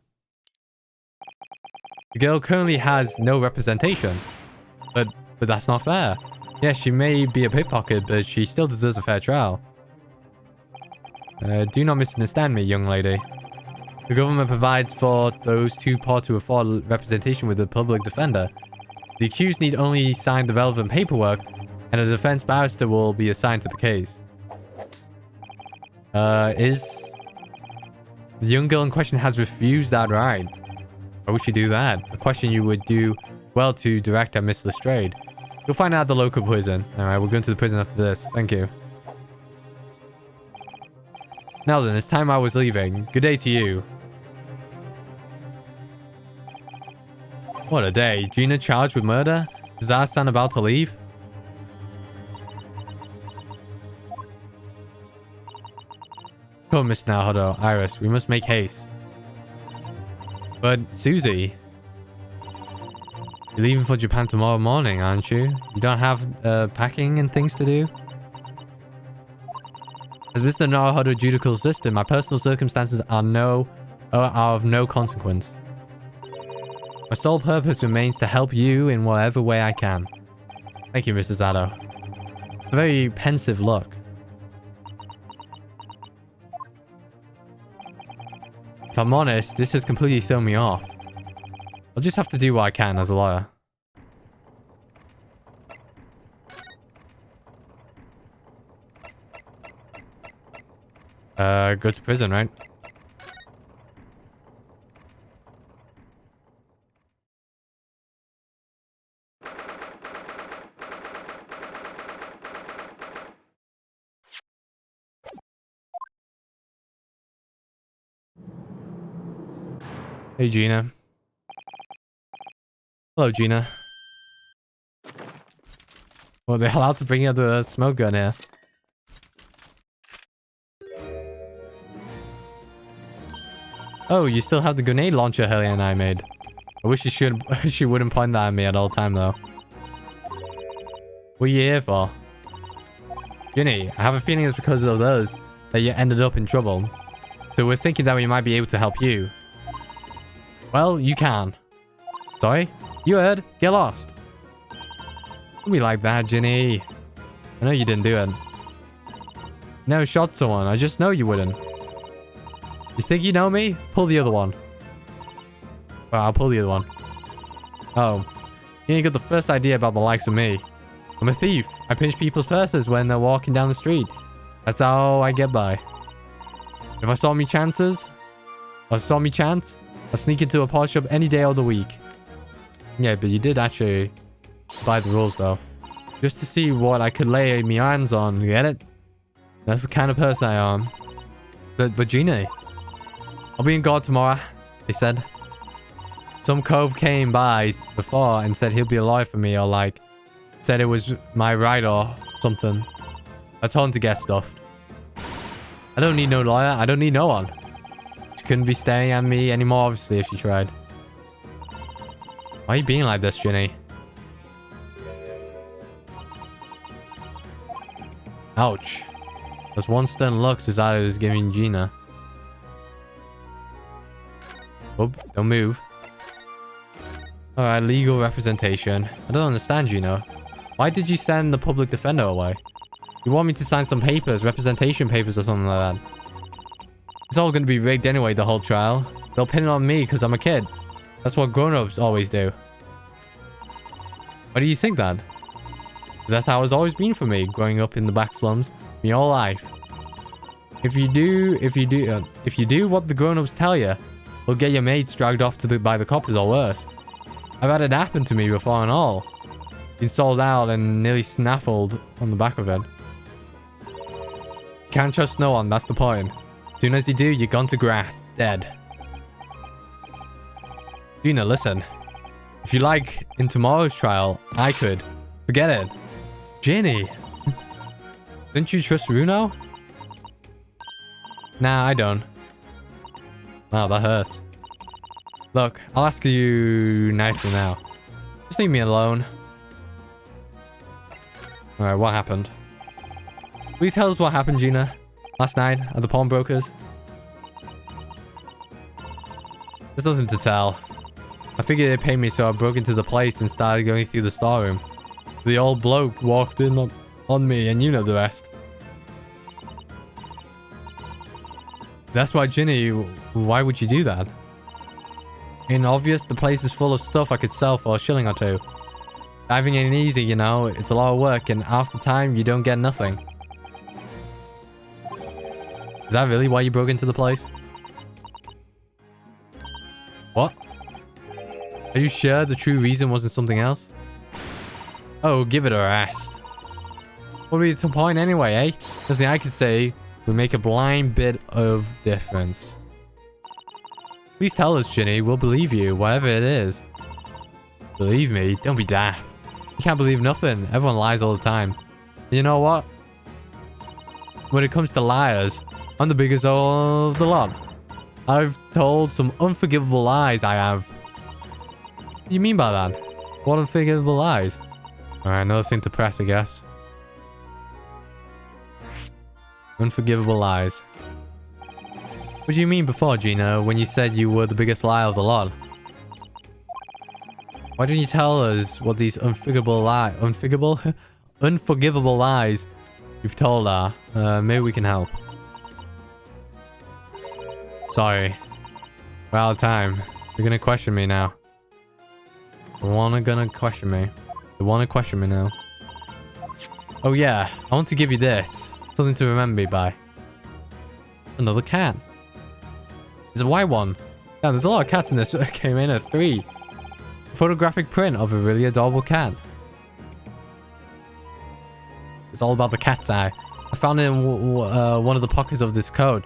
The girl currently has no representation. But that's not fair. Yes, she may be a pickpocket, but she still deserves a fair trial. Do not misunderstand me, young lady. The government provides for those too poor to afford representation with a public defender. The accused need only sign the relevant paperwork, and a defense barrister will be assigned to the case. The young girl in question has refused outright. Why would she do that? A question you would do well to direct at Miss Lestrade. You'll find out at the local prison. Alright, we're going to the prison after this. Thank you. Now then, it's time I was leaving. Good day to you. What a day. Gina charged with murder? Is Zarzan about to leave? Come, Miss Naruhodo. Iris, we must make haste. But, Susie... You're leaving for Japan tomorrow morning, aren't you? You don't have packing and things to do? As Mr. Naruhodo judicial assistant, my personal circumstances are of no consequence. My sole purpose remains to help you in whatever way I can. Thank you, Mrs. Addo. It's a very pensive look. If I'm honest, this has completely thrown me off. I'll just have to do what I can as a lawyer. Go to prison, right? Hey, Gina. Hello, Gina. Well, they're allowed to bring out the smoke gun here. Oh, you still have the grenade launcher Helly and I made. I wish she wouldn't point that at me at all time, though. What are you here for? Ginny, I have a feeling it's because of those that you ended up in trouble. So we're thinking that we might be able to help you. Well, you can. Sorry? You heard? Get lost. Don't be like that, Ginny. I know you didn't do it. Never shot someone. I just know you wouldn't. You think you know me? Pull the other one. Well, I'll pull the other one. Oh. You ain't got the first idea about the likes of me. I'm a thief. I pinch people's purses when they're walking down the street. That's how I get by. If I saw me chance, I'll sneak into a pawn shop any day of the week. Yeah, but you did actually buy the rules, though. Just to see what I could lay my hands on. You get it? That's the kind of person I am. But Gina, I'll be in guard tomorrow, they said. Some cove came by before and said he'll be alive for me, or like, said it was my right or something. I told him to get stuffed. I don't need no lawyer. I don't need no one. She couldn't be staring at me anymore, obviously, if she tried. Why are you being like this, Ginny? Ouch. There's one stern look Cesare is giving Gina. Oh, don't move. Alright, legal representation. I don't understand, Gina. Why did you send the public defender away? You want me to sign some papers, representation papers or something like that? It's all going to be rigged anyway, the whole trial. They'll pin it on me because I'm a kid. That's what grown-ups always do. Why do you think that? 'Cause that's how it's always been for me, growing up in the back slums, my whole life. If you do what the grown-ups tell you, we'll get your mates dragged off by the coppers or worse. I've had it happen to me before and all. Been sold out and nearly snaffled on the back of it. Can't trust no one, that's the point. As soon as you do, you're gone to grass, dead. Gina, listen. If you like, in tomorrow's trial, I could. Forget it. Ginny. Didn't you trust Runo? Nah, I don't. Wow, that hurts. Look, I'll ask you nicely now. Just leave me alone. Alright, what happened? Please tell us what happened, Gina. Last night at the pawnbrokers. There's nothing to tell. I figured they'd pay me, so I broke into the place and started going through the storeroom. The old bloke walked in on me, and you know the rest. That's why, Ginny, why would you do that? Ain't obvious? The place is full of stuff I could sell for a shilling or two. Diving ain't easy, you know. It's a lot of work, and half the time, you don't get nothing. Is that really why you broke into the place? What? Are you sure the true reason wasn't something else? Oh, give it a rest. What would be the point anyway, eh? Nothing I could say would make a blind bit of difference. Please tell us, Ginny. We'll believe you, whatever it is. Believe me? Don't be daft. You can't believe nothing. Everyone lies all the time. And you know what? When it comes to liars, I'm the biggest of the lot. I've told some unforgivable lies, I have. What do you mean by that? What unforgivable lies? Alright, another thing to press, I guess. Unforgivable lies. What do you mean before, Gina, when you said you were the biggest liar of the lot? Why didn't you tell us what these unforgivable lies you've told are? Maybe we can help. Sorry. We're out of time. You're gonna question me now. Gonna question me. They wanna question me now. Oh yeah, I want to give you this. Something to remember me by. Another cat. It's a white one. Yeah, there's a lot of cats in this. It came in at 3. A photographic print of a really adorable cat. It's all about the cat's eye. I found it in one of the pockets of this coat.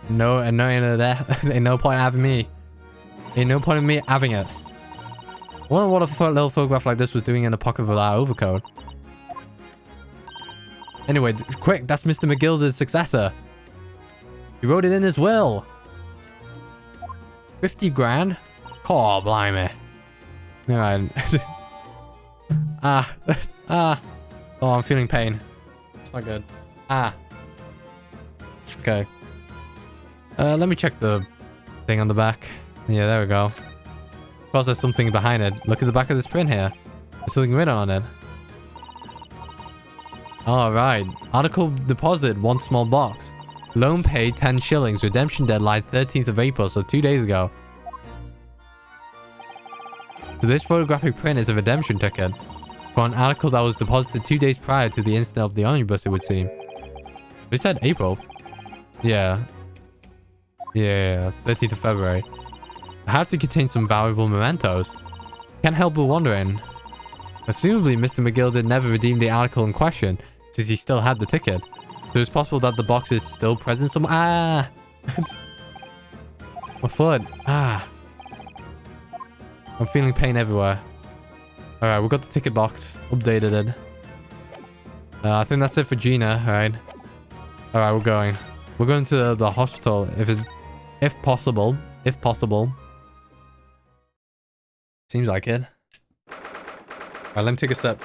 No, and no, ain't no point having me. Ain't no point in me having it. I wonder what a little photograph like this was doing in the pocket of our overcoat. Anyway, quick, that's Mr. McGill's successor. He wrote it in his will. 50 grand? Oh, blimey. Alright. Oh, I'm feeling pain. It's not good. Okay. Let me check the thing on the back. Yeah, there we go. Of course, there's something behind it. Look at the back of this print here. There's something written on it. Alright. Article deposit, 1 small box. Loan paid 10 shillings. Redemption deadline 13th of April, so 2 days ago. So this photographic print is a redemption ticket for an article that was deposited 2 days prior to the incident of the omnibus, it would seem. They said April. Yeah. Yeah, 13th of February. Perhaps it contains some valuable mementos. Can't help but wondering Assumably, Mr. McGill did never redeem the article in question, since he still had the ticket. So it's possible that the box is still present somewhere. Ah! My foot. Ah. I'm feeling pain everywhere. Alright, we got the ticket box. Updated it. I think that's it for Gina, alright? Alright, we're going. We're going to the hospital if possible. If possible. Seems like it. Alright, let me take a step.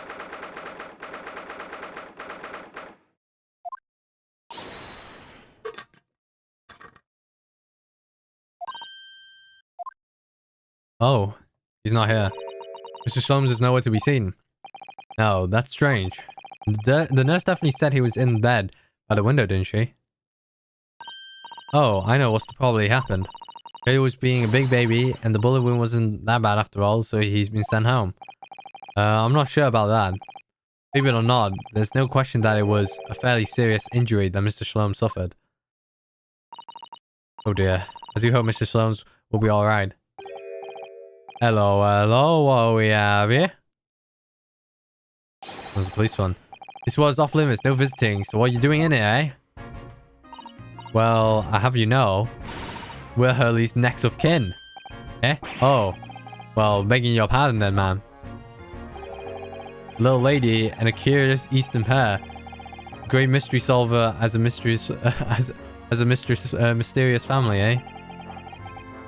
Oh, he's not here. Mr. Sholmes is nowhere to be seen. No, that's strange. The nurse definitely said he was in bed by the window, didn't she? Oh, I know what's probably happened. He was being a big baby, and the bullet wound wasn't that bad after all, so he's been sent home. I'm not sure about that. Believe it or not, there's no question that it was a fairly serious injury that Mr. Sholmes suffered. Oh dear. I do hope Mr. Sholmes will be alright. Hello, hello, what do we have here? There's a police one. This was off limits, no visiting, so what are you doing in here, eh? Well, I have you know, we're Hurley's next of kin. Eh? Oh. Well, begging your pardon then, ma'am. Little lady and a curious Eastern pair. Great mystery solver as a mysterious, mysterious family, eh?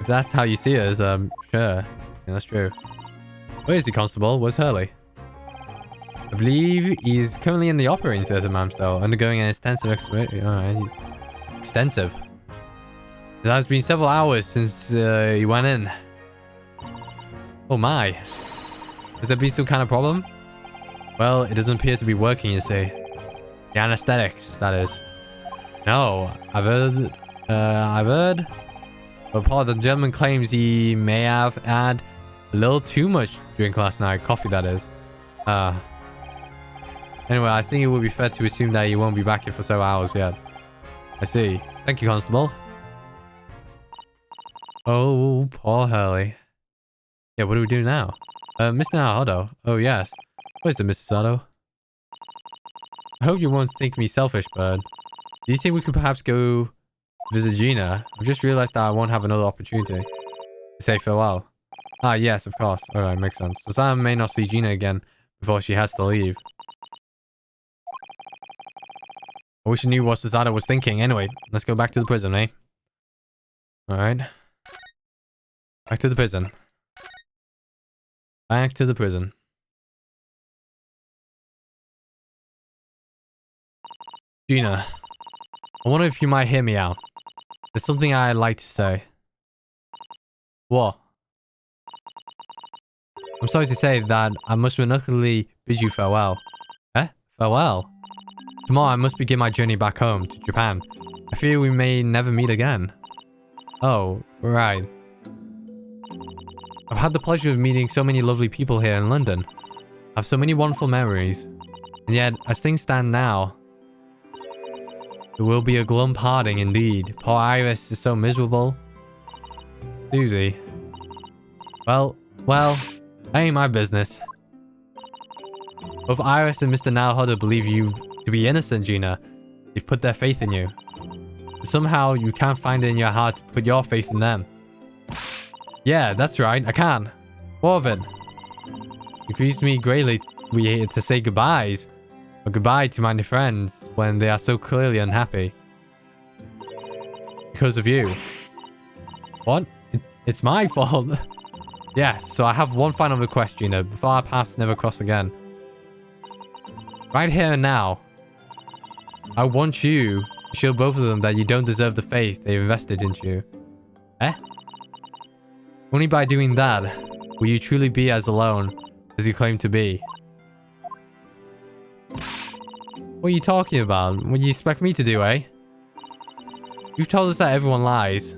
If that's how you see us, sure. Yeah, that's true. Where is he, Constable? Where's Hurley? I believe he's currently in the operating theatre, ma'am, still, undergoing an extensive extensive. It has been several hours since he went in. Oh my. Has there been some kind of problem? Well, it doesn't appear to be working, you see. The anesthetics, that is. No, I've heard. But part of the gentleman claims he may have had a little too much drink last night. Coffee, that is. Anyway, I think it would be fair to assume that he won't be back here for several hours yet. I see. Thank you, Constable. Oh, poor Hurley. Yeah, what do we do now? Mr. Naruhodo. Oh, yes. What is it, Mr. Sato? I hope you won't think me selfish, but do you think we could perhaps go visit Gina? I've just realized that I won't have another opportunity to say farewell. Ah, yes, of course. Alright, makes sense. So Sam may not see Gina again before she has to leave. I wish I knew what Susanna was thinking. Anyway, let's go back to the prison, eh? Alright. Back to the prison. Back to the prison. Gina, I wonder if you might hear me out. There's something I'd like to say. What? I'm sorry to say that I must reluctantly bid you farewell. Eh? Farewell? Tomorrow I must begin my journey back home to Japan. I fear we may never meet again. Oh, right. I've had the pleasure of meeting so many lovely people here in London. I have so many wonderful memories. And yet, as things stand now, it will be a glum parting indeed. Poor Iris is so miserable. Susie. Well, that ain't my business. Both Iris and Mr. Naruhodo believe you to be innocent, Gina. They've put their faith in you. But somehow, you can't find it in your heart to put your faith in them. Yeah, that's right, I can. What of it? It grieves me greatly to say goodbyes. Or goodbye to my friends when they are so clearly unhappy. Because of you. What? It's my fault. Yeah, so I have one final request, Gina, before our paths never cross again. Right here and now, I want you to show both of them that you don't deserve the faith they've invested into you. Eh? Only by doing that will you truly be as alone as you claim to be. What are you talking about? What do you expect me to do, eh? You've told us that everyone lies.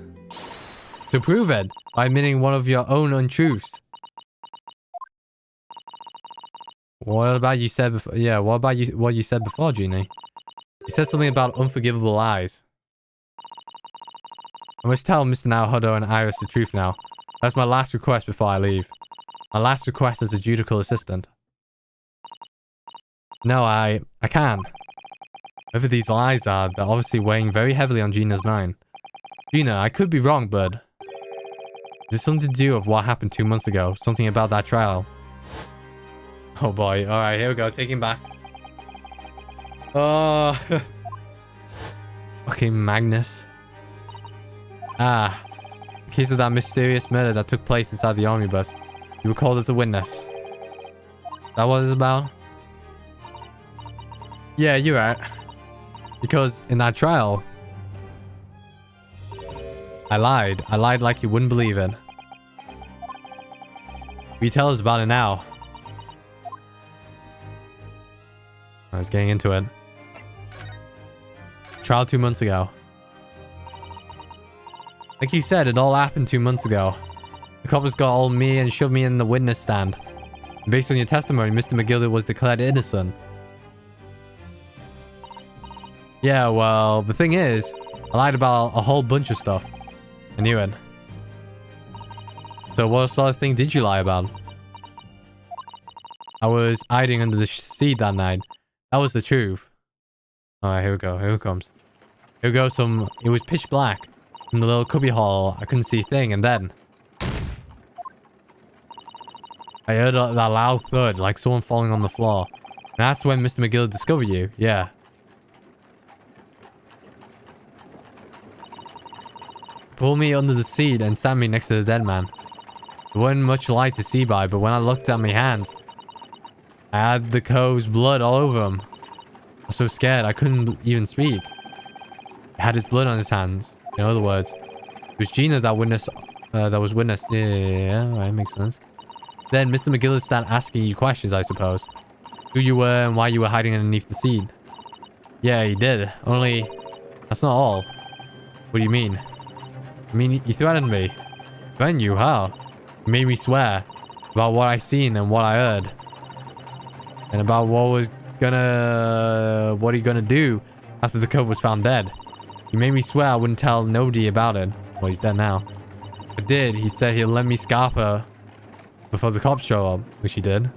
To prove it, by admitting one of your own untruths. What about you said before? Yeah, what about what you said before, Genie? You said something about unforgivable lies. I must tell Mr. Naruhodo and Iris the truth now. That's my last request before I leave. My last request as a judicial assistant. No, I can. Whoever these lies are, they're obviously weighing very heavily on Gina's mind. Gina, I could be wrong, but... Is this something to do with what happened 2 months ago? Something about that trial? Oh boy. Alright, here we go. Taking back. Oh. Okay, Magnus. Ah. In case of that mysterious murder that took place inside the army bus. You were called as a witness. Is that what it's about? Yeah, you're right. Because in that trial... I lied. I lied like you wouldn't believe it. Will you tell us about it now? I was getting into it. Trial 2 months ago. Like you said, it all happened 2 months ago. The coppers got all me and shoved me in the witness stand. And based on your testimony, Mr. McGilder was declared innocent. Yeah, well, the thing is, I lied about a whole bunch of stuff. I knew it. So what sort of thing did you lie about? I was hiding under the seat that night. That was the truth. Alright, here we go. Here it comes. Here we go. It was pitch black. In the little cubby hall, I couldn't see a thing, and then... I heard that loud thud, like someone falling on the floor. And that's when Mr. McGill discovered you. Yeah. Pulled me under the seat and sat me next to the dead man. There wasn't much light to see by, but when I looked at my hands, I had the cove's blood all over him. I was so scared I couldn't even speak. He had his blood on his hands. In other words, it was Gina that witnessed. Yeah, right, makes sense. Then Mr. McGill started asking you questions, I suppose. Who you were and why you were hiding underneath the seat. Yeah, he did. Only, that's not all. What do you mean? I mean, you threatened me. Threatened you? How? You made me swear about what I seen and what I heard. And about what he gonna do after the cove was found dead. You made me swear I wouldn't tell nobody about it. Well, he's dead now. I did. He said he'll let me scarp her before the cops show up, which he did.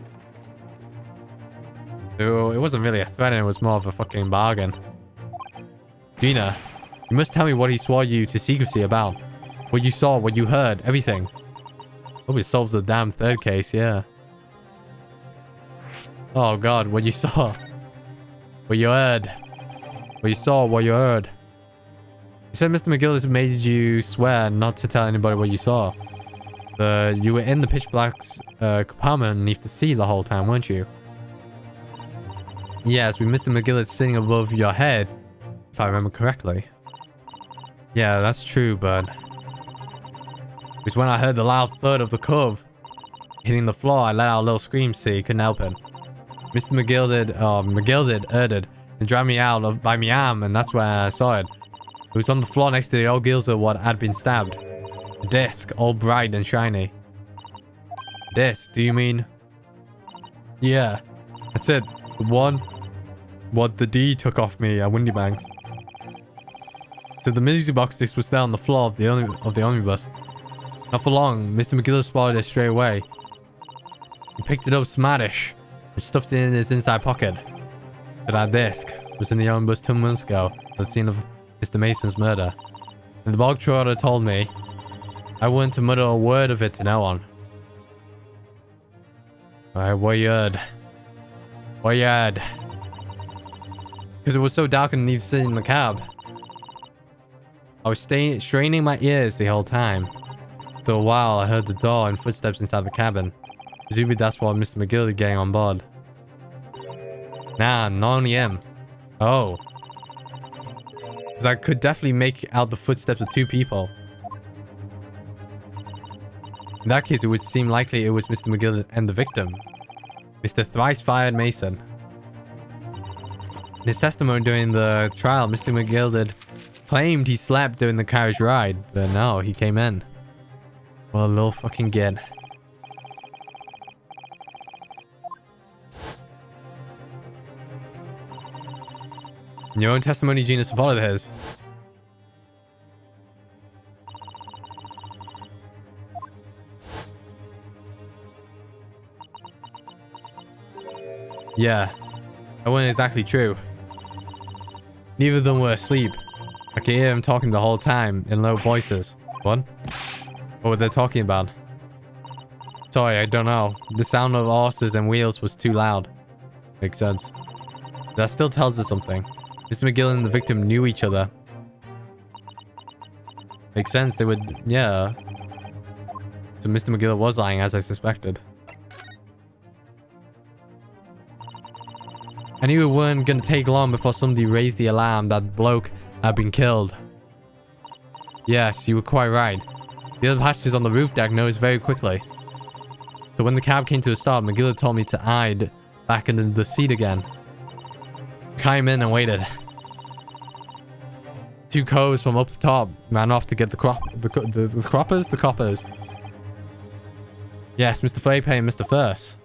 So it wasn't really a threat, it was more of a fucking bargain. Gina, you must tell me what he swore you to secrecy about. What you saw, what you heard, everything. Hope it solves the damn third case, yeah. Oh god, what you saw. What you heard. What you saw, what you heard. You said Mr. McGillis made you swear not to tell anybody what you saw. You were in the pitch black compartment underneath the sea the whole time, weren't you? Yes, with Mr. McGillis sitting above your head, if I remember correctly. Yeah, that's true, but... It was when I heard the loud thud of the cove hitting the floor, I let out a little scream, see, couldn't help it. Mr. McGilded heard it and dragged me out by my arm, and that's where I saw it. It was on the floor next to the old gills of what had been stabbed. A disc, all bright and shiny. Disc, do you mean? Yeah, that's it. The one what the D took off me at Windybanks. So the music box disc was there on the floor of the omnibus. Not for long, Mr. McGill spotted it straight away. He picked it up smartish and stuffed it in his inside pocket. But that disc was in the omnibus 2 months ago at the scene of Mr. Mason's murder. And the bog trotter told me I wasn't to mutter a word of it to no one. Alright, what you heard? What you heard? Because it was so dark underneath sitting in the cab. I was straining my ears the whole time. After a while, I heard the door and footsteps inside the cabin. Presumably that's what Mr. McGill is getting on board. Nah, not only him. Oh. Because I could definitely make out the footsteps of 2 people. In that case, it would seem likely it was Mr. McGill and the victim. Mr. Thrice-Fired Mason. In his testimony during the trial, Mr. McGill claimed he slept during the carriage ride, but no, he came in. Well, a little fucking git. In your own testimony, Gina supported his. Yeah. That wasn't exactly true. Neither of them were asleep. I could hear them talking the whole time in low voices. What? What were they talking about? Sorry, I don't know. The sound of horses and wheels was too loud. Makes sense. That still tells us something. Mr. McGill and the victim knew each other. Makes sense. They would... Yeah. So Mr. McGill was lying, as I suspected. I knew it weren't gonna take long before somebody raised the alarm that bloke had been killed. Yes, you were quite right. The other passengers on the roof deck noticed very quickly. So when the cab came to a stop, McGill told me to hide back in the seat again. I came in and waited. Two coves from up top ran off to get the croppers? The coppers. Yes, Mr. Flape and Mr. First.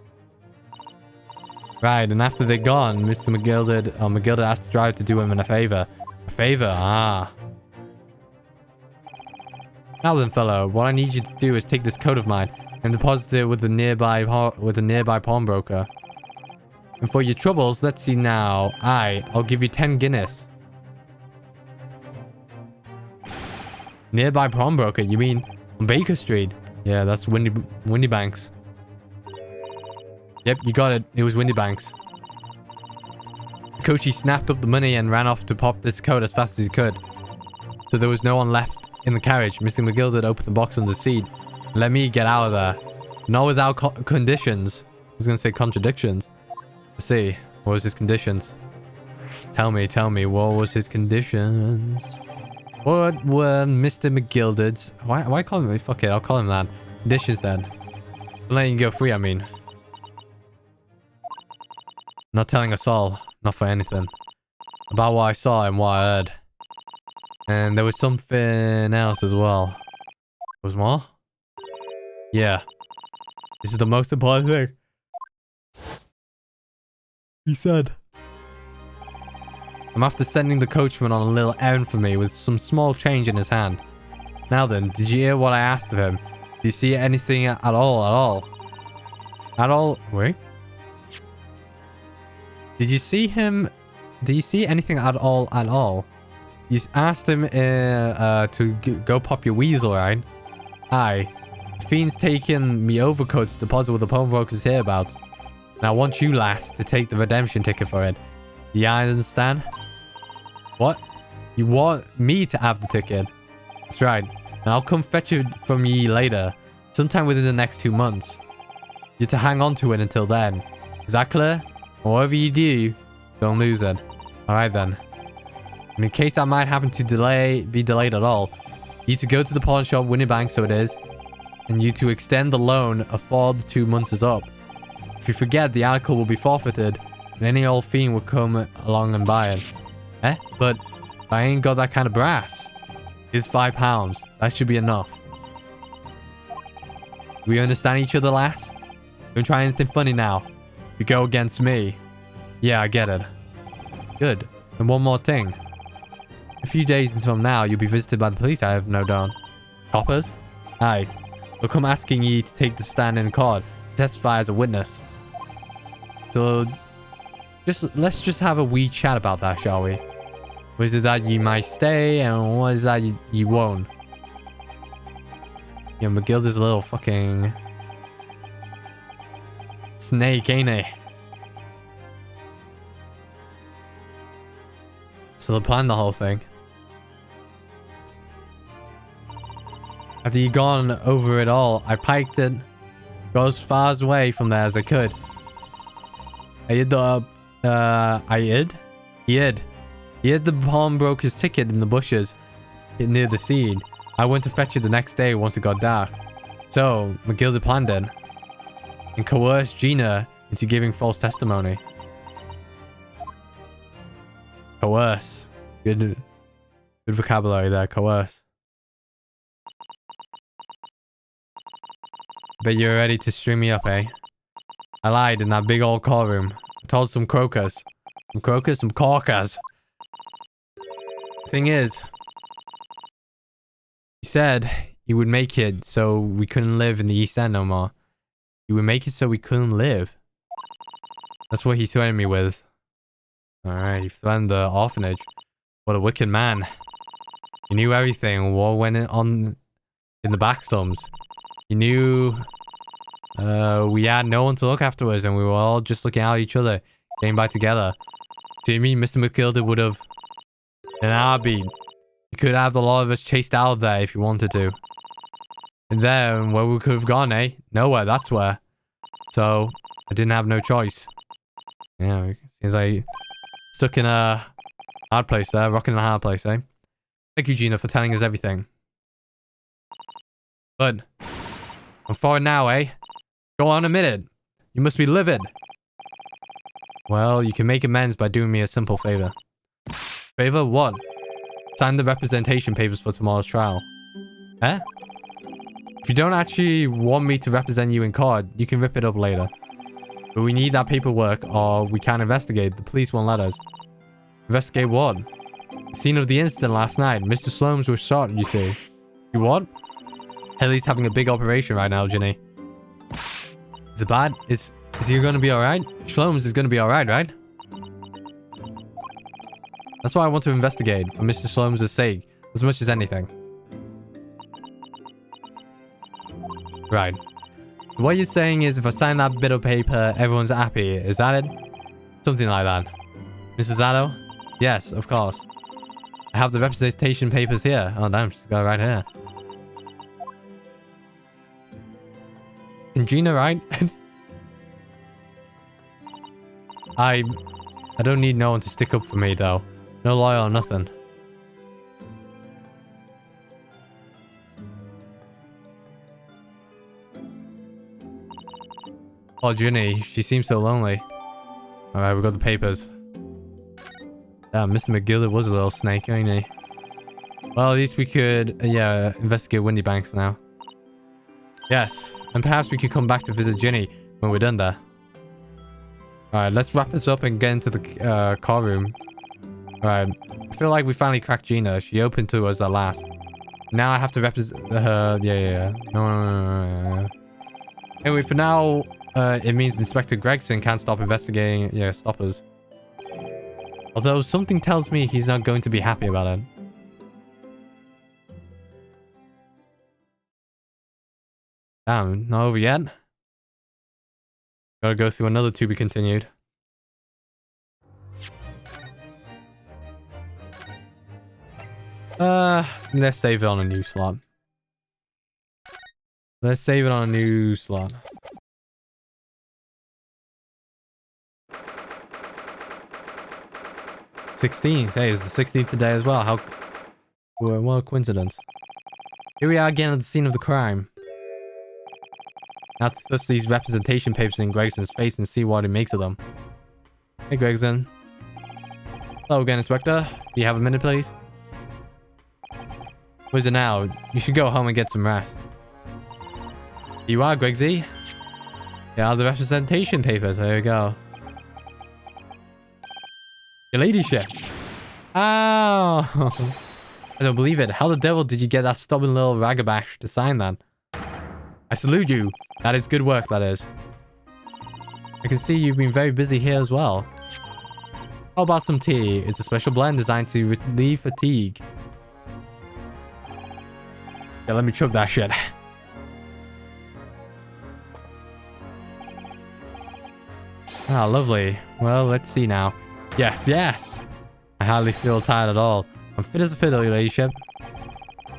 Right, and after they're gone, Mr. McGill asked the driver to do him a favor. A favor? Ah. Now then, fellow, what I need you to do is take this coat of mine and deposit it with the nearby pawnbroker. And for your troubles, let's see now. I'll give you 10 Guinness. Nearby pawnbroker? You mean on Baker Street? Yeah, that's Windy Banks. Yep, you got it. It was Windy Banks. Kochi snapped up the money and ran off to pop this coat as fast as he could. So there was no one left in the carriage. Mr. McGill did open the box on the seat. Let me get out of there. Not without conditions. I was going to say contradictions. Let's see. What was his conditions? Tell me. What was his conditions? What were Mr. McGilded's... Why call him... Fuck it, I'll call him that. Conditions then. I'm letting you go free, I mean. Not telling us all. Not for anything. About what I saw and what I heard. And there was something else as well. There was more? Yeah. This is the most important thing. He said. I'm after sending the coachman on a little errand for me with some small change in his hand. Now then, did you hear what I asked of him? Did you see anything at all? Wait. Did you see anything at all? You asked him to go pop your weasel, right? Aye. The fiend's taking me overcoat to deposit with the pawnbroker's hereabouts. And I want you, lass, to take the redemption ticket for it. You understand? What? You want me to have the ticket? That's right. And I'll come fetch it from ye later. Sometime within the next 2 months. You're to hang on to it until then. Is that clear? Whatever you do, don't lose it. Alright then. And in case I might happen to be delayed at all, you to go to the pawn shop, Winnie Bank, so it is, and you to extend the loan before the 2 months is up. If you forget, the article will be forfeited, and any old fiend will come along and buy it. But I ain't got that kind of brass. It's £5. That should be enough. We understand each other, lass? Don't try anything funny now. You go against me. Yeah, I get it. Good. And one more thing. A few days from now, you'll be visited by the police, I have no doubt. Coppers? Aye. They'll come asking ye to take the stand in court, testify as a witness. So, let's just have a wee chat about that, shall we? What is it that you might stay, and what is that you won't? Yeah, McGill is a little fucking... snake, ain't he? So they planned the whole thing. After you gone over it all, I piked it. Got as far away from there as I could. He hid the pawnbroker's ticket in the bushes near the scene. I went to fetch it the next day once it got dark. So, McGilda planned it and coerced Gina into giving false testimony. Coerce. Good vocabulary there, coerce. Bet you're ready to string me up, eh? I lied in that big old courtroom. I told some croakers. Some corkers. Thing is, he said he would make it so we couldn't live in the East End no more. He would make it so we couldn't live. That's what he threatened me with. Alright, he threatened the orphanage. What a wicked man. He knew everything. War went on in the backslums. He knew we had no one to look after us and we were all just looking out at each other, getting by together. Do you mean Mr. McGilder would have... In a heartbeat. He could have the lot of us chased out of there if he wanted to. And then, where we could have gone, eh? Nowhere, that's where. So, I didn't have no choice. Yeah, seems like stuck in a hard place there, rocking in a hard place, eh? Thank you, Gina, for telling us everything. Good. I'm forward now, eh? Go on a minute. You must be livid. Well, you can make amends by doing me a simple favor. Favor? What? Sign the representation papers for tomorrow's trial. Eh? If you don't actually want me to represent you in court, you can rip it up later. But we need that paperwork or we can't investigate. The police won't let us. Investigate what? The scene of the incident last night. Mr. Slomes was shot, you see. You what? Haley's having a big operation right now, Ginny. Is it bad? Is he gonna be alright? Slomes is gonna be alright, right? That's why I want to investigate, for Mr. Slomes' sake, as much as anything. Right. What you're saying is if I sign that bit of paper, everyone's happy. Is that it? Something like that. Mrs. Addo? Yes, of course. I have the representation papers here. Oh, damn, she's got it right here. Can Gina write? I don't need no one to stick up for me, though. No lawyer or nothing. Oh, Ginny, she seems so lonely. Alright, we got the papers. Damn, Mr. McGilder was a little snake, ain't he? Well, at least we could, yeah, investigate Windy Banks now. Yes, and perhaps we could come back to visit Ginny when we're done there. Alright, let's wrap this up and get into the car room. Alright, I feel like we finally cracked Gina. She opened to us at last. Now I have to represent her. Yeah. No. Anyway, for now, it means Inspector Gregson can't stop investigating. Yeah, stop us. Although something tells me he's not going to be happy about it. Damn, not over yet. Gotta go through another to be continued. Let's save it on a new slot. Let's save it on a new slot. '16th. Hey, it's the 16th today as well. How... What a coincidence. Here we are again at the scene of the crime. Now to thrust these representation papers in Gregson's face and see what he makes of them. Hey, Gregson. Hello again, Inspector. Do you have a minute, please? Where's it now? You should go home and get some rest. Here you are, Gregsy. Yeah, the representation papers. There you go. Your ladyship. Ow! I don't believe it. How the devil did you get that stubborn little ragabash to sign that? I salute you. That is good work, that is. I can see you've been very busy here as well. How about some tea? It's a special blend designed to relieve fatigue. Yeah, let me chug that shit. Ah, lovely. Well, let's see now. Yes. I hardly feel tired at all. I'm fit as a fiddle, your ladyship.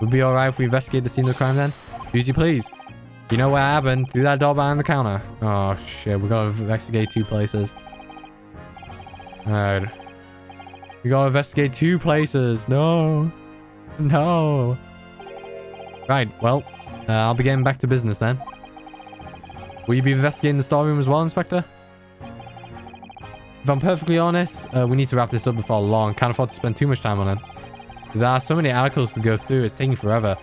Would be alright if we investigate the scene of the crime then? Easy, please. You know what happened? Through that door behind the counter. Oh, shit. We gotta investigate 2 places. Alright. We gotta investigate 2 places. No. Right, well, I'll be getting back to business then. Will you be investigating the storeroom as well, Inspector? If I'm perfectly honest, we need to wrap this up before long. Can't afford to spend too much time on it. There are so many articles to go through, it's taking forever.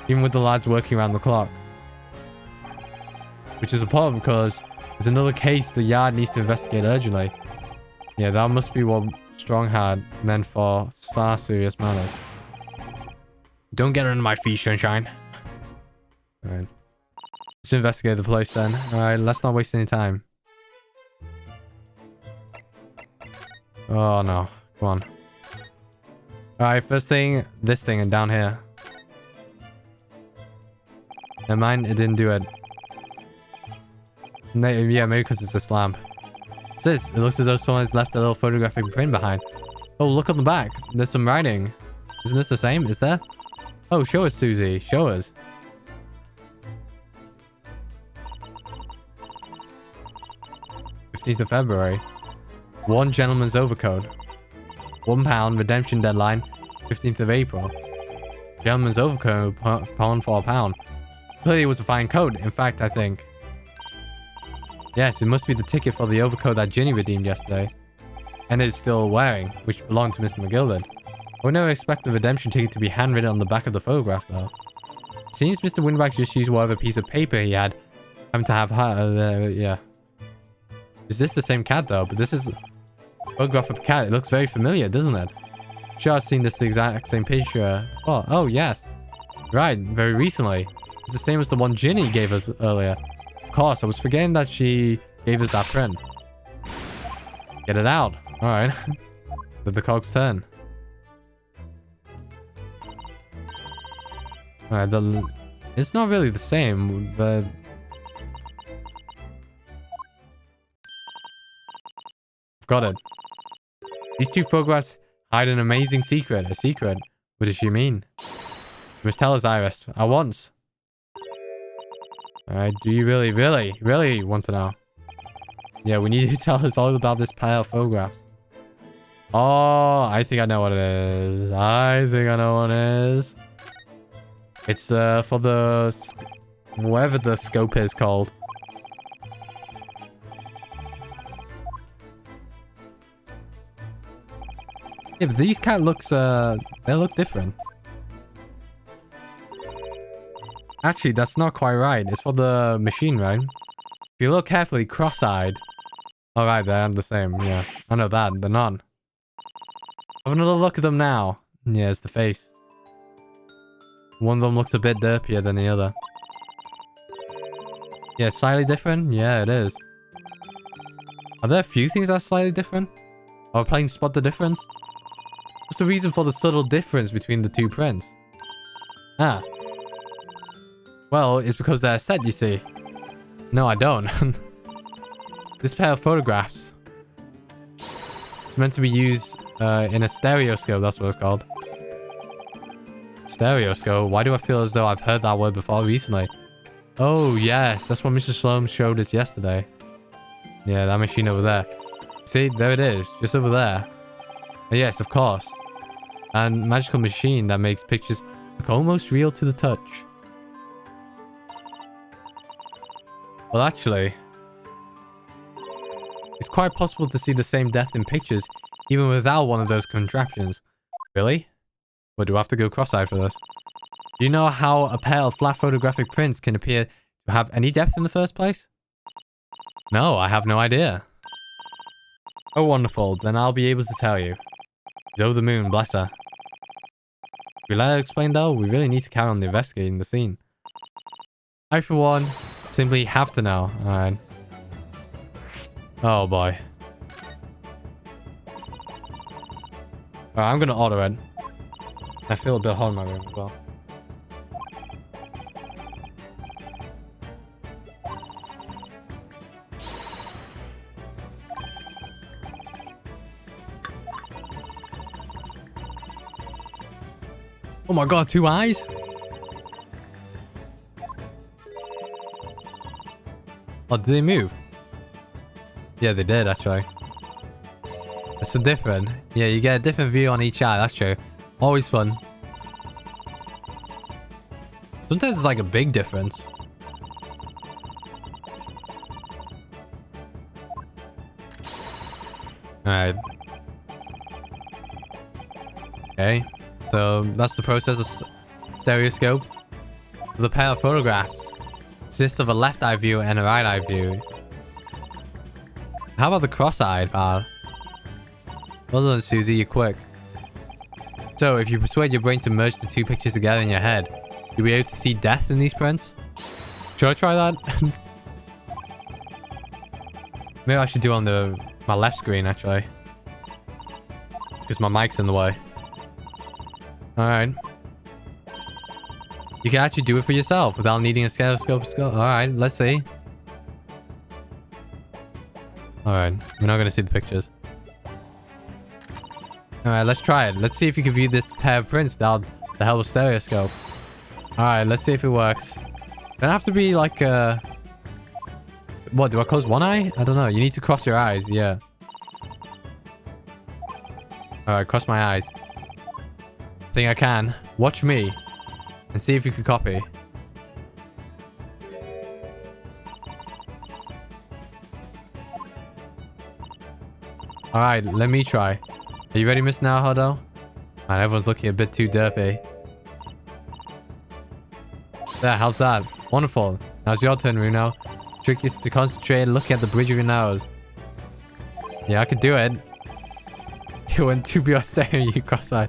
Even with the lads working around the clock. Which is a problem because there's another case the yard needs to investigate urgently. Yeah, that must be what Strongheart meant for far serious matters. Don't get under my feet, Sunshine. Alright. Let's investigate the place then. Alright, let's not waste any time. Oh, no. Come on. Alright, first thing, this thing and down here. Never mind, it didn't do it. Yeah, maybe because it's this lamp. What's this? It looks as though someone's left a little photographic print behind. Oh, look on the back. There's some writing. Isn't this the same? Is there? Oh, show us, Susie. Show us. of February. 1 gentleman's overcoat. £1 redemption deadline. 15th of April. Gentleman's overcoat pawn for £1. Clearly it was a fine coat. In fact, I think. Yes, it must be the ticket for the overcoat that Ginny redeemed yesterday. And is still wearing, which belonged to Mr. McGilded. I would never expect the redemption ticket to be handwritten on the back of the photograph, though. It seems Mr. Windbag just used whatever piece of paper he had. Having to have yeah. Is this the same cat, though? But this is a photograph of the cat. It looks very familiar, doesn't it? I'm sure I've seen this exact same picture. Oh, yes. Right, very recently. It's the same as the one Ginny gave us earlier. Of course, I was forgetting that she gave us that print. Get it out. Alright. Let the cogs turn. Alright, it's not really the same, but... I've got it. These two photographs hide an amazing secret. A secret? What does she mean? You must tell us, Iris. At once. Alright, do you really want to know? Yeah, we need you to tell us all about this pile of photographs. Oh, I think I know what it is. It's for the... whatever the scope is called. Yeah, but these cat looks, they look different. Actually, that's not quite right. It's for the machine, right? If you look carefully, cross-eyed. Alright, they're the same, yeah. I know that, they're not. Have another look at them now. Yeah, it's the face. One of them looks a bit derpier than the other. Yeah, slightly different? Yeah, it is. Are there a few things that are slightly different? Or playing spot the difference? What's the reason for the subtle difference between the two prints? Ah. Well, it's because they're set, you see. No, I don't. This pair of photographs. It's meant to be used in a stereoscope, that's what it's called. Stereoscope? Why do I feel as though I've heard that word before recently? Oh, yes. That's what Mr. Sloan showed us yesterday. Yeah, that machine over there. See, there it is. Just over there. Yes, of course. And magical machine that makes pictures look almost real to the touch. Well, actually, it's quite possible to see the same death in pictures even without one of those contraptions. Really? Well, do I have to go cross-eyed for this? Do you know how a pair of flat photographic prints can appear to have any depth in the first place? No, I have no idea. Oh, wonderful. Then I'll be able to tell you. She's over the moon, bless her. If we let her explain though, we really need to carry on investigating the scene. I, for one, simply have to know. Alright. Oh boy. Alright, I'm gonna auto it. I feel a bit hot in my room as well. Oh my god, 2 eyes? Oh, did they move? Yeah, they did, actually. It's so different. Yeah, you get a different view on each eye, that's true. Always fun. Sometimes it's like a big difference. Alright. Okay. So that's the process of stereoscope. The pair of photographs consists of a left eye view and a right eye view. How about the cross-eyed part? Well done, Susie, you're quick. So, if you persuade your brain to merge the two pictures together in your head, you'll be able to see death in these prints? Should I try that? Maybe I should do on my left screen, actually. because my mic's in the way. Alright. You can actually do it for yourself without needing a stereoscope. Alright, let's see. Alright, we're not going to see the pictures. Alright, let's try it. Let's see if you can view this pair of prints without the help of stereoscope. Alright, let's see if it works. Don't have to be like what, do I close one eye? I don't know. You need to cross your eyes, yeah. Alright, cross my eyes. I think I can. Watch me. And see if you can copy. Alright, let me try. Are you ready, Miss Naruhodo? Man, everyone's looking a bit too derpy. There, how's that? Wonderful. Now it's your turn, Runo. Trick is to concentrate and look at the bridge of your nose. Yeah, I could do it. You went too beyond staring at you cross-eyed.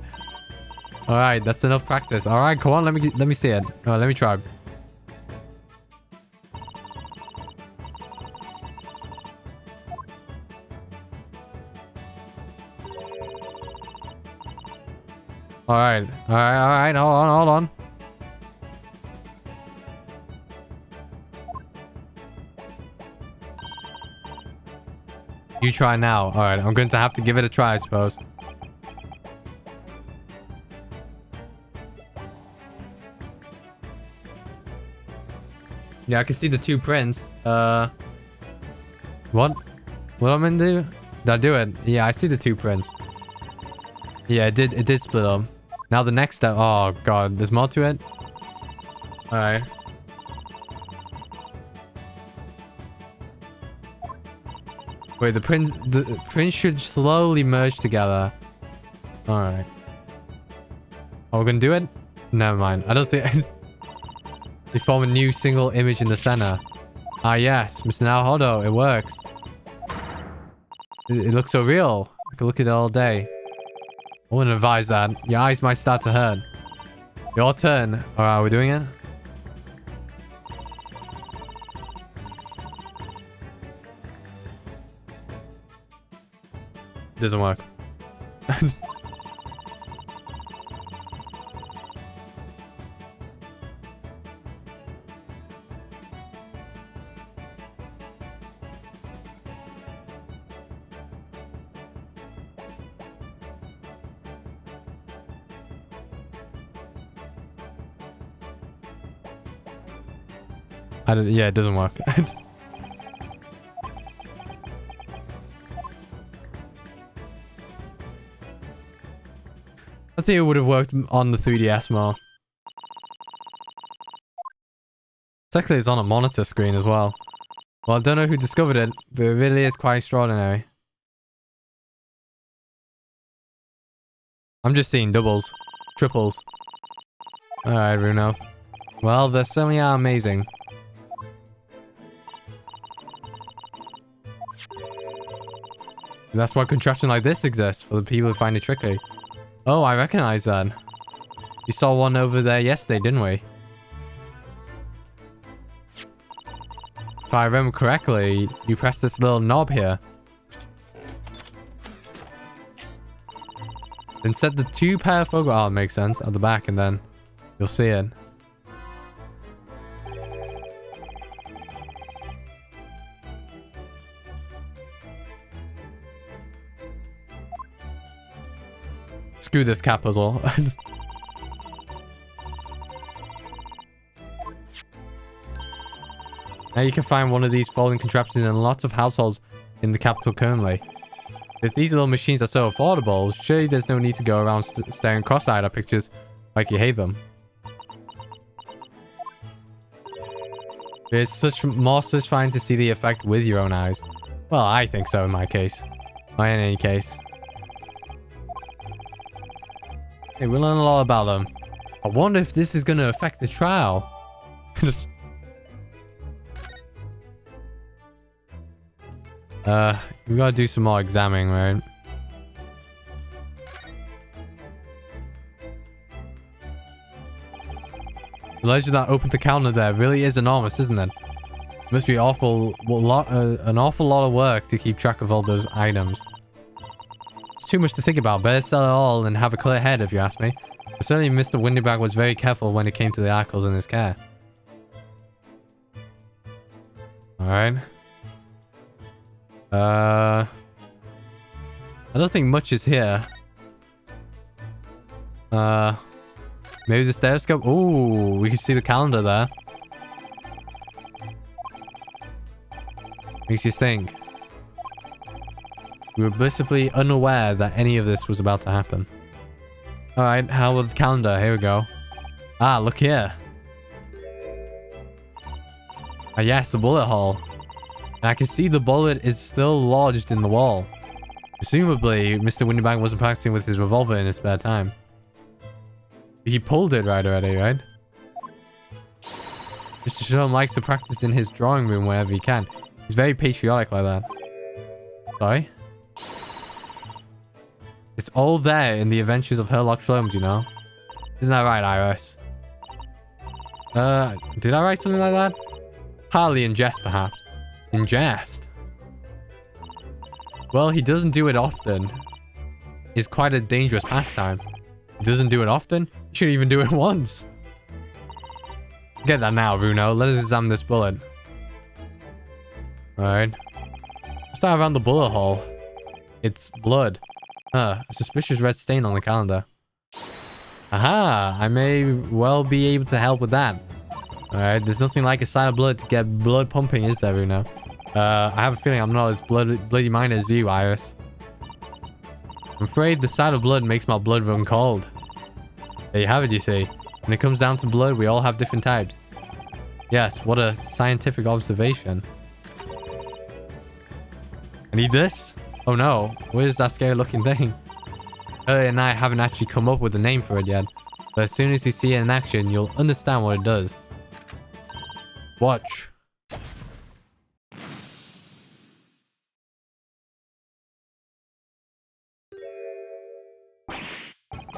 Alright, that's enough practice. Alright, come on, let me see it. Oh, let me try. Alright, hold on. You try now. Alright, I'm going to have to give it a try, I suppose. Yeah, I can see the two prints. What? What am I gonna do? Did I do it? Yeah, I see the two prints. Yeah, it did split up. Now the next step. Oh god, there's more to it. Alright. Wait, the prints should slowly merge together. Alright. Oh, we're gonna do it? Never mind. I don't think... They form a new single image in the center. Ah yes, Mr. Naruhodo, it works. It looks so real. I could look at it all day. I wouldn't advise that. Your eyes might start to hurt. Your turn. Alright, are we doing it? It doesn't work. Yeah, it doesn't work. I think it would have worked on the 3DS more. Technically, it's on a monitor screen as well. Well, I don't know who discovered it, but it really is quite extraordinary. I'm just seeing doubles. Triples. Alright, Runo. Well, they certainly are amazing. That's why contraption like this exists, for the people who find it tricky. Oh, I recognize that. You saw one over there yesterday, didn't we? If I remember correctly, you pressed this little knob here. Then set the two pair of photographs. Oh, it makes sense. At the back, and then you'll see it. Screw this cat puzzle. Now you can find one of these folding contraptions in lots of households in the capital currently. If these little machines are so affordable, surely there's no need to go around staring cross-eyed at pictures like you hate them. It's more satisfying to see the effect with your own eyes. Well, I think so in my case. Or in any case. Hey, we learn a lot about them. I wonder if this is going to affect the trial. We gotta do some more examining, right? The ledger that opened the counter there really is enormous, isn't it? Must be an awful lot of work to keep track of all those items. It's too much to think about. Better sell it all and have a clear head, if you ask me. But certainly Mr. Windybag was very careful when it came to the articles in his care. Alright. I don't think much is here. Maybe the stereoscope? Ooh, we can see the calendar there. Makes you think. We were blissfully unaware that any of this was about to happen. Alright, how with the calendar? Here we go. Ah, look here. Ah, yes, the bullet hole. And I can see the bullet is still lodged in the wall. Presumably, Mr. Windybag wasn't practicing with his revolver in his spare time. He pulled it right already, right? Mr. Sherman likes to practice in his drawing room whenever he can. He's very patriotic like that. Sorry? It's all there in the adventures of Sherlock Holmes, you know? Isn't that right, Iris? Did I write something like that? Hardly in jest, perhaps. In jest? Well, he doesn't do it often. It's quite a dangerous pastime. He doesn't do it often? He shouldn't even do it once. Get that now, Bruno. Let us examine this bullet. Alright. Start around the bullet hole. It's blood. A suspicious red stain on the calendar. Aha! I may well be able to help with that. Alright, there's nothing like a sign of blood to get blood pumping, is there, Bruno? I have a feeling I'm not as bloody minded as you, Iris. I'm afraid the sight of blood makes my blood run cold. There you have it, you see. When it comes down to blood, we all have different types. Yes, what a scientific observation. I need this? Oh no, where's that scary looking thing? Elliot and I haven't actually come up with a name for it yet. But as soon as you see it in action, you'll understand what it does. Watch.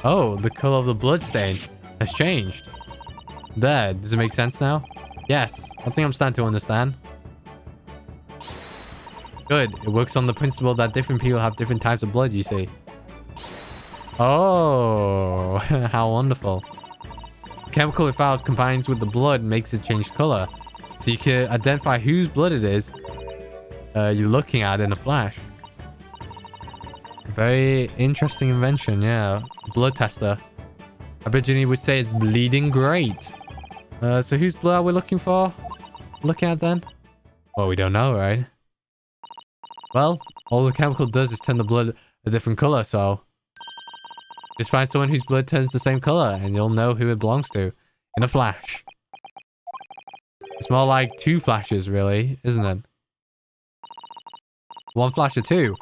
Oh, the color of the blood stain has changed. There, does it make sense now? Yes, I think I'm starting to understand. Good, it works on the principle that different people have different types of blood, you see. Oh, how wonderful. The chemical it files combines with the blood makes it change color. So you can identify whose blood it is you're looking at in a flash. Very interesting invention, yeah. Blood tester. I bet Ginny would say it's bleeding great. So whose blood are we looking for? Looking at then? Well, we don't know, right? Well, all the chemical does is turn the blood a different color, so... just find someone whose blood turns the same color, and you'll know who it belongs to. In a flash. It's more like 2 flashes, really, isn't it? 1 flash or 2.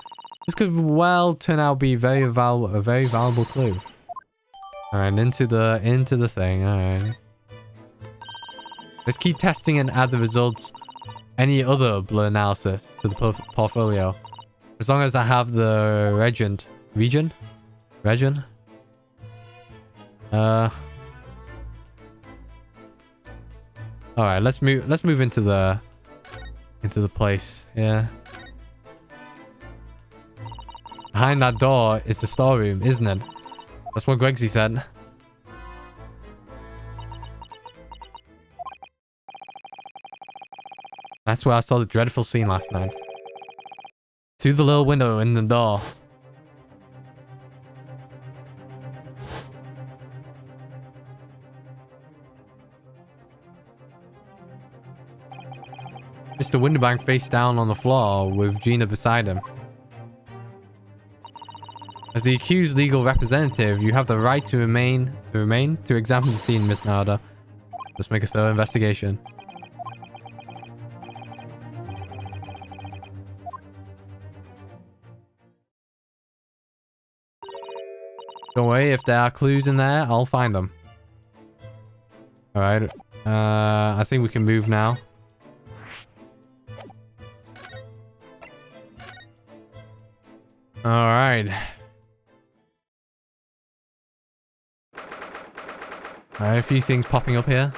This could well turn out to be a very valuable clue. Alright, into the thing, alright. Let's keep testing and add the results any other blood analysis to the portfolio. As long as I have the region? Alright, let's move into the place. Yeah. Behind that door is the storeroom, isn't it? That's what Gregsy said. That's where I saw the dreadful scene last night. Through the little window in the door. Mr. Winterbank face down on the floor with Gina beside him. As the accused legal representative, you have the right to examine the scene, Miss Narda. Let's make a thorough investigation. Don't worry, if there are clues in there, I'll find them. Alright, I think we can move now. Alright. Alright, a few things popping up here.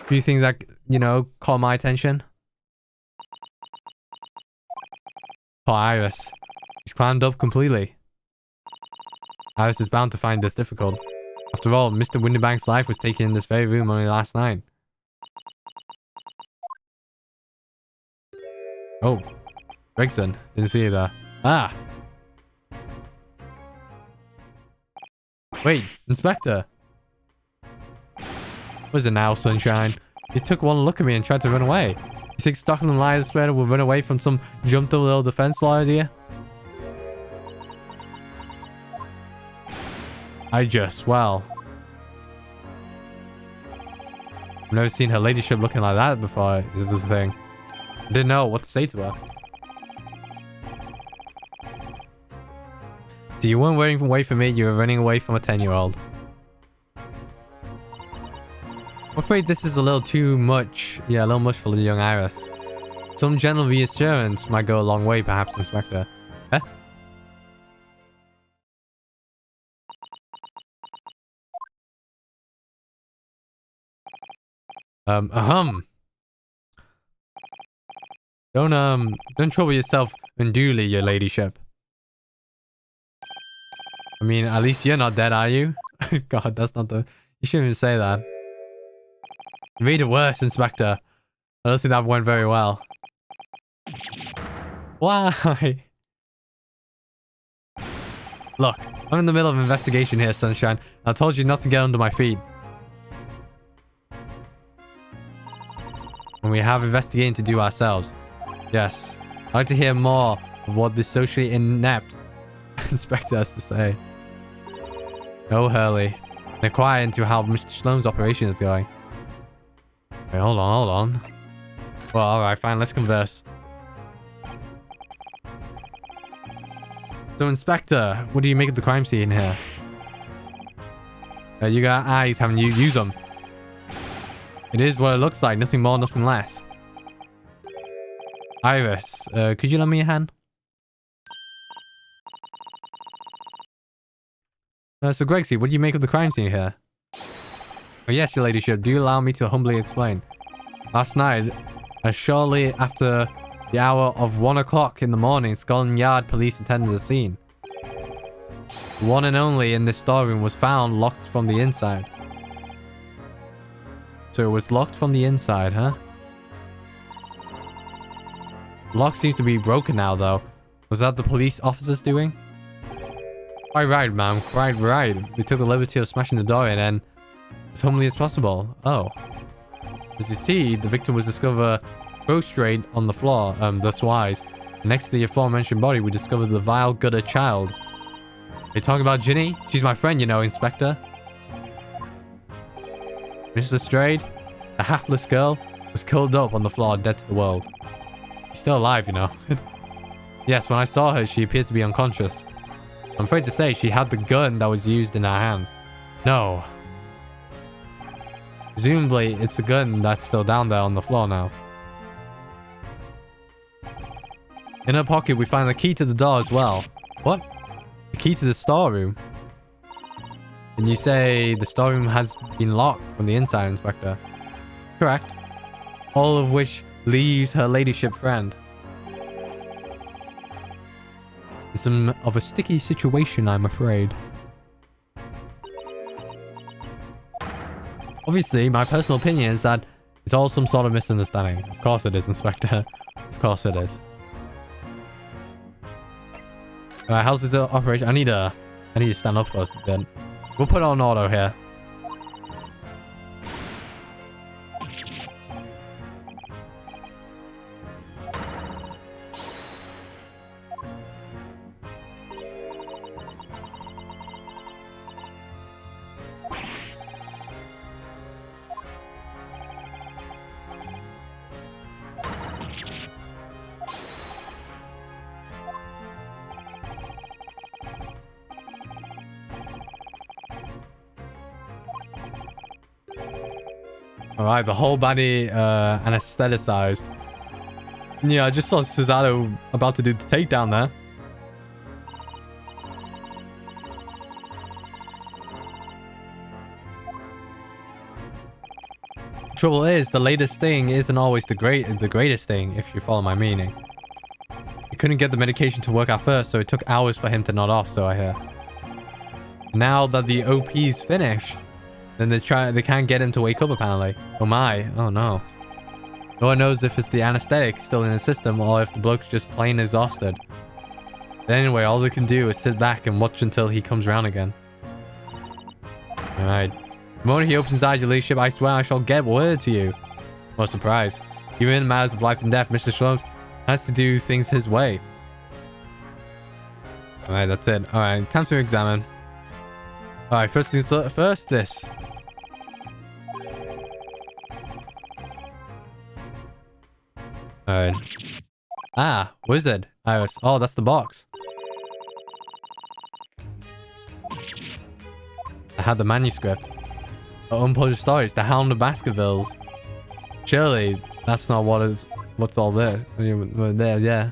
A few things that, you know, caught my attention. Oh, Iris. He's climbed up completely. Iris is bound to find this difficult. After all, Mr. Windybank's life was taken in this very room only last night. Oh. Gregson. Didn't see you there. Ah! Wait, Inspector. What is it now, Sunshine? He took one look at me and tried to run away. You think Stockholm Lion Spreader will run away from some jumped up little defense lawyer, dear? Well. I've never seen her ladyship looking like that before, is the thing. I didn't know what to say to her. So you weren't running away from me, you were running away from a 10-year-old. I'm afraid this is a little too much. Yeah, a little much for the young Iris. Some gentle reassurance might go a long way, perhaps, Inspector. Eh? Don't trouble yourself unduly, your ladyship. I mean, at least you're not dead, are you? God, that's not the... You shouldn't even say that. You made it worse, Inspector. I don't think that went very well. Why? Look, I'm in the middle of an investigation here, Sunshine. I told you not to get under my feet. And we have investigating to do ourselves. Yes. I'd like to hear more of what this socially inept Inspector has to say. No, Hurley. Inquire into how Mr. Shlom's operation is going. Wait, hold on. Well, alright, fine, let's converse. So, Inspector, what do you make of the crime scene here? You got eyes, haven't you? Use them. It is what it looks like, nothing more, nothing less. Iris, could you lend me a hand? So, Gregsy, what do you make of the crime scene here? Oh, yes, your ladyship. Do you allow me to humbly explain? Last night, shortly after the hour of 1 o'clock in the morning, Scotland Yard police attended the scene. The one and only in this storeroom was found locked from the inside. So it was locked from the inside, huh? Lock seems to be broken now, though. Was that the police officers doing? Quite right, ma'am. Quite right. We took the liberty of smashing the door in and as humbly as possible. Oh. As you see, the victim was discovered prostrate on the floor. That's wise. Next to the aforementioned body, we discovered the vile gutter child. They talking about Ginny? She's my friend, you know, Inspector. Mr. Strayed, the hapless girl, was curled up on the floor, dead to the world. She's still alive, you know. Yes, when I saw her, she appeared to be unconscious. I'm afraid to say she had the gun that was used in her hand. No. Presumably, it's the gun that's still down there on the floor now. In her pocket, we find the key to the door as well. What? The key to the storeroom? And you say the storeroom has been locked from the inside, Inspector? Correct. All of which leaves her ladyship friend. It's some of a sticky situation, I'm afraid. Obviously, my personal opinion is that it's all some sort of misunderstanding. Of course it is, Inspector. Of course it is. How's this operation? I need to stand up first, then. We'll put on auto here. Alright, the whole body anesthetized. Yeah, I just saw Susanoo about to do the takedown there. Trouble is, the latest thing isn't always the greatest thing, if you follow my meaning. He couldn't get the medication to work at first, so it took hours for him to nod off, so I hear. Now that the OP's finished, then they can't get him to wake up apparently. Oh my, oh no. No one knows if it's the anesthetic still in the system or if the bloke's just plain exhausted. But anyway, all they can do is sit back and watch until he comes around again. Alright. The moment he opens his eyes, your leadership, I swear I shall get word to you. No surprise. Even in matters of life and death, Mr. Sholmes has to do things his way. Alright, that's it. Alright, time to examine. Alright, first things first, this. Alright. Ah, wizard. Iris. Oh, that's the box. I had the manuscript. Unpublished stories. The Hound of Baskervilles. Surely, that's not what's all there. There, yeah.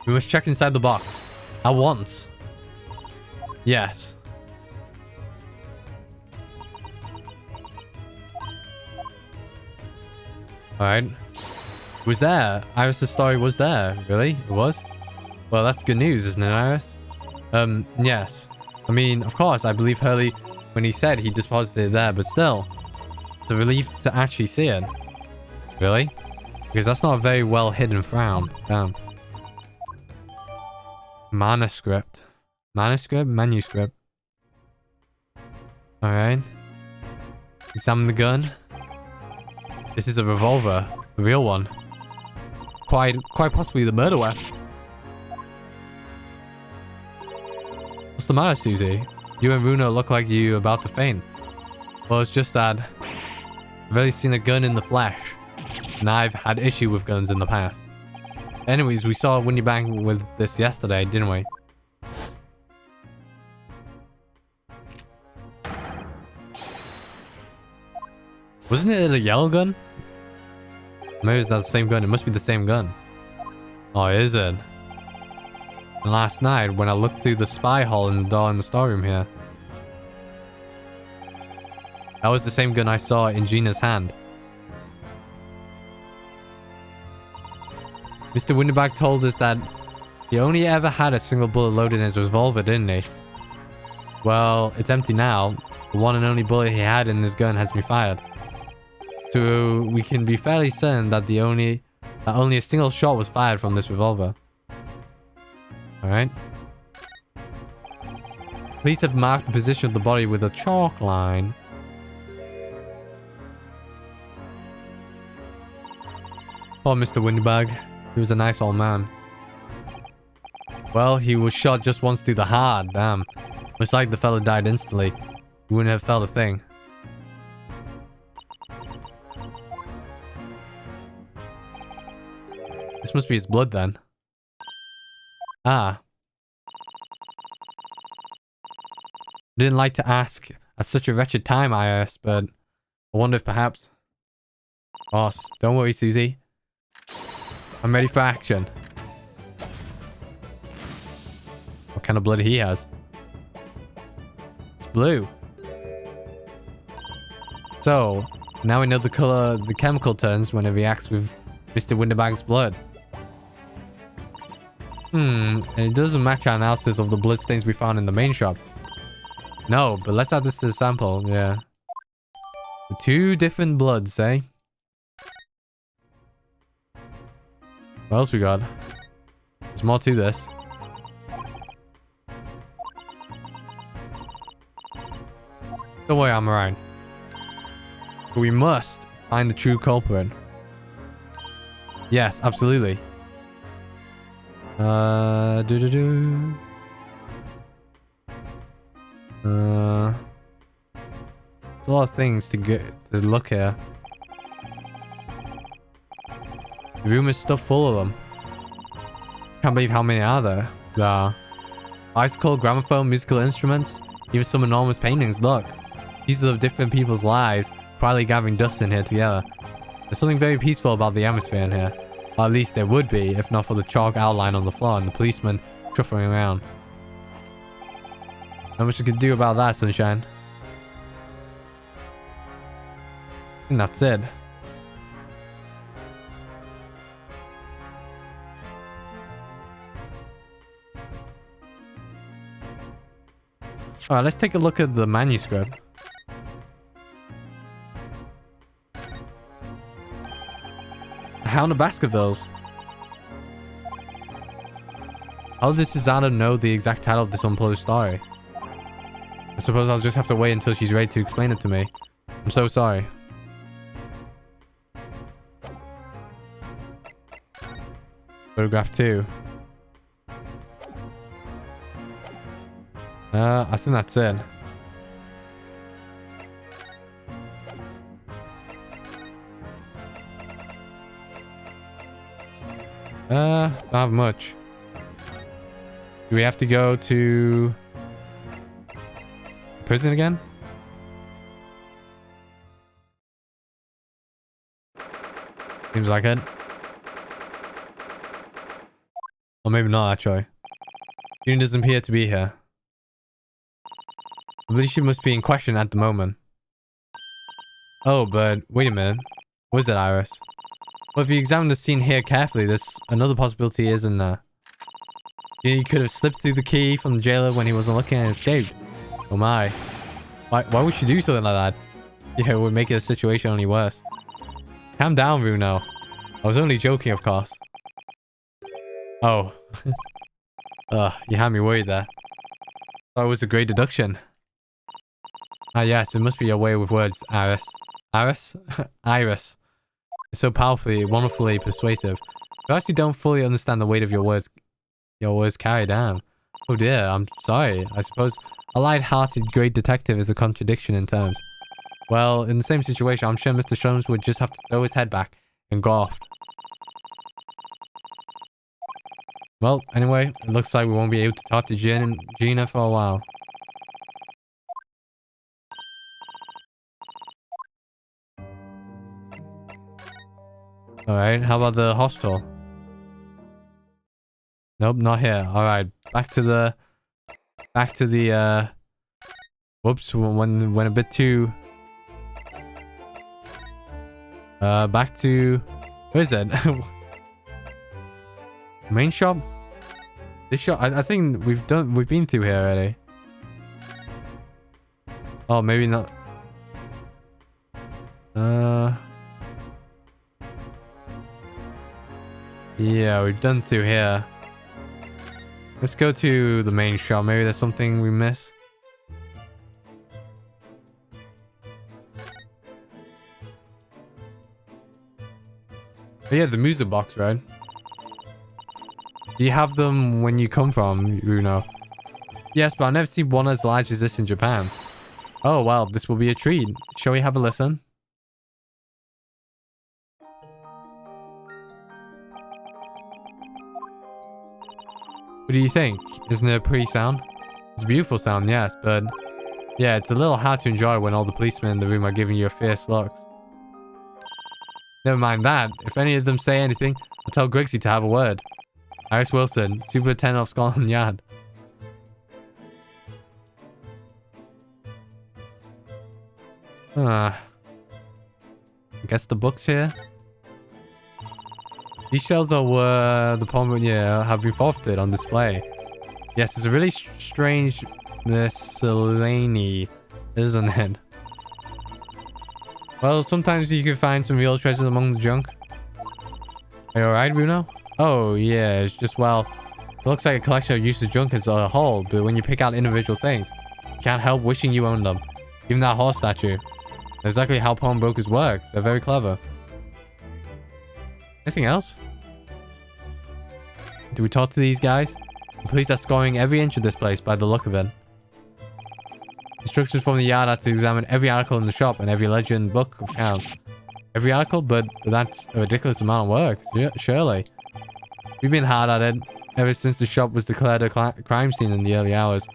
We must check inside the box. At once. Yes. Alright. It was there. Iris' story was there. Really? It was? Well, that's good news, isn't it, Iris? Yes. I mean, of course, I believe Hurley when he said he deposited it there, but still. It's a relief to actually see it. Really? Because that's not a very well hidden frown. Damn. Manuscript. Manuscript. Alright. Examine the gun. This is a revolver. A real one. Quite possibly the murder weapon. What's the matter, Susie? You and Runa look like you're about to faint. Well, it's just that I've really seen a gun in the flesh. And I've had issue with guns in the past. Anyways, we saw Winnie bang with this yesterday, didn't we? Wasn't it a yellow gun? Maybe it's that the same gun. It must be the same gun. Oh, is it? And last night, when I looked through the spy hole in the door in the storeroom here, that was the same gun I saw in Gina's hand. Mr. Winterberg told us that he only ever had a single bullet loaded in his revolver, didn't he? Well, it's empty now. The one and only bullet he had in his gun has been fired. So we can be fairly certain that only a single shot was fired from this revolver. Alright. Police have marked the position of the body with a chalk line. Poor Mr. Winterberg. He was a nice old man. Well, he was shot just once through the heart. Damn. Looks like the fella died instantly. He wouldn't have felt a thing. This must be his blood then. Ah. Didn't like to ask at such a wretched time, Iris, but I wonder if perhaps... Boss, don't worry, Susie. I'm ready for action. What kind of blood he has? It's blue. So, now we know the color the chemical turns when it reacts with Mr. Winterberg's blood. And it doesn't match our analysis of the bloodstains we found in the main shop. No, but let's add this to the sample, yeah. The two different bloods, eh? What else we got? There's more to this. Don't worry, I'm around. But we must find the true culprit. Yes, absolutely. There's a lot of things to look here. The room is stuffed full of them. Can't believe how many are there. There are bicycle, gramophone, musical instruments, even some enormous paintings. Look, pieces of different people's lives quietly gathering dust in here together. There's something very peaceful about the atmosphere in here. Or at least there would be, if not for the chalk outline on the floor and the policeman truffling around. Not much you can do about that, sunshine. I think that's it. All right, let's take a look at the manuscript. Hound of Baskervilles. How does Susanna know the exact title of this unpublished story? I suppose I'll just have to wait until she's ready to explain it to me. I'm so sorry. Photograph 2. I think that's it. Don't have much. Do we have to go to prison again? Seems like it. Or maybe not, actually. June doesn't appear to be here. I believe she must be in question at the moment. Oh, but wait a minute. What is it, Iris? Well, if you examine the scene here carefully, there's another possibility, isn't there? He could have slipped through the key from the jailer when he wasn't looking and escaped. Oh my. Why would she do something like that? Yeah, it would make the situation only worse. Calm down, Bruno. I was only joking, of course. Oh. Ugh, you had me worried there. Thought it was a great deduction. Ah yes, it must be your way with words, Iris. Iris? Iris. It's so powerfully, wonderfully persuasive. You actually don't fully understand the weight of your words carry down. Oh dear, I'm sorry. I suppose a light-hearted great detective is a contradiction in terms. Well, in the same situation, I'm sure Mr. Sholmes would just have to throw his head back and go off. Well, anyway, it looks like we won't be able to talk to Gina for a while. Alright, how about the hospital? Nope, not here. Alright, back to the whoops, went a bit too back to where is it? Main shop? This shop, I think we've been through here already. Oh, maybe not. Yeah, we've done through here. Let's go to the main shop. Maybe there's something we miss. But yeah, the music box, right? Do you have them when you come from, Uno? Yes, but I've never seen one as large as this in Japan. Oh, well, this will be a treat. Shall we have a listen? What do you think? Isn't it a pretty sound? It's a beautiful sound, yes, but yeah, it's a little hard to enjoy when all the policemen in the room are giving you fierce looks. Never mind that. If any of them say anything, I'll tell Grigsy to have a word. Iris Wilson, Superintendent of Scotland Yard. I guess the book's here. These shells are where the Pomeranian have been forfeited on display. Yes, it's a really strange miscellany, isn't it? Well, sometimes you can find some real treasures among the junk. Are you alright, Bruno? Oh, yeah, it's just, well, it looks like a collection of useless junk as a whole, but when you pick out individual things, you can't help wishing you owned them. Even that horse statue. That's exactly how pawnbrokers work. They're very clever. Anything else? Do we talk to these guys? The police are scoring every inch of this place by the look of it. Instructions from the yard are to examine every article in the shop and every ledger and book of accounts. Every article? But that's a ridiculous amount of work, surely. We've been hard at it ever since the shop was declared a crime scene in the early hours.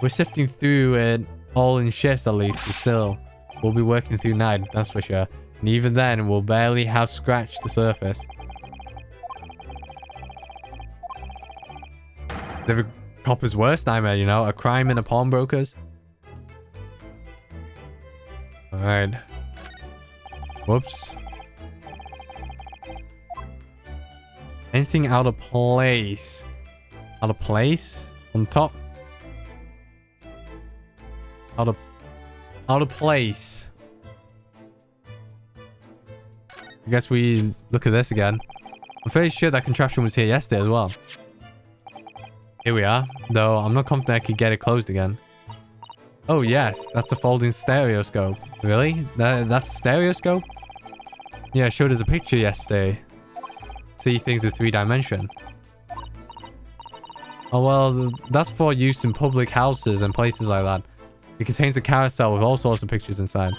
We're sifting through it all in shifts at least, but still, we'll be working through night, that's for sure. And even then, we'll barely have scratched the surface. Every copper's worst nightmare, you know? A crime in a pawnbroker's. Alright. Whoops. Anything out of place? Out of place? On top? Out of place. I guess we look at this again. I'm fairly sure that contraption was here yesterday as well. Here we are. Though I'm not confident I could get it closed again. Oh yes, that's a folding stereoscope. Really? That's a stereoscope? Yeah, I showed us a picture yesterday. See things in 3D. Oh well, that's for use in public houses and places like that. It contains a carousel with all sorts of pictures inside.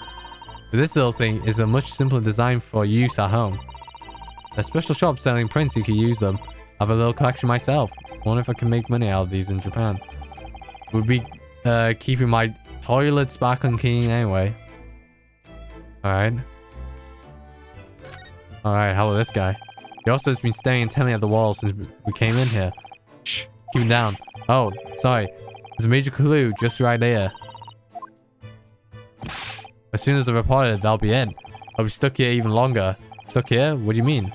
But this little thing is a much simpler design for use at home. A special shop selling prints, you can use them. I have a little collection myself. I wonder if I can make money out of these in Japan. Would be keeping my toilet sparkling clean anyway. Alright. Alright, how about this guy? He also has been staring intently at the wall since we came in here. Shh, keep him down. Oh, sorry. There's a major clue just right here. As soon as I report it, that'll be in. I'll be stuck here even longer. Stuck here? What do you mean?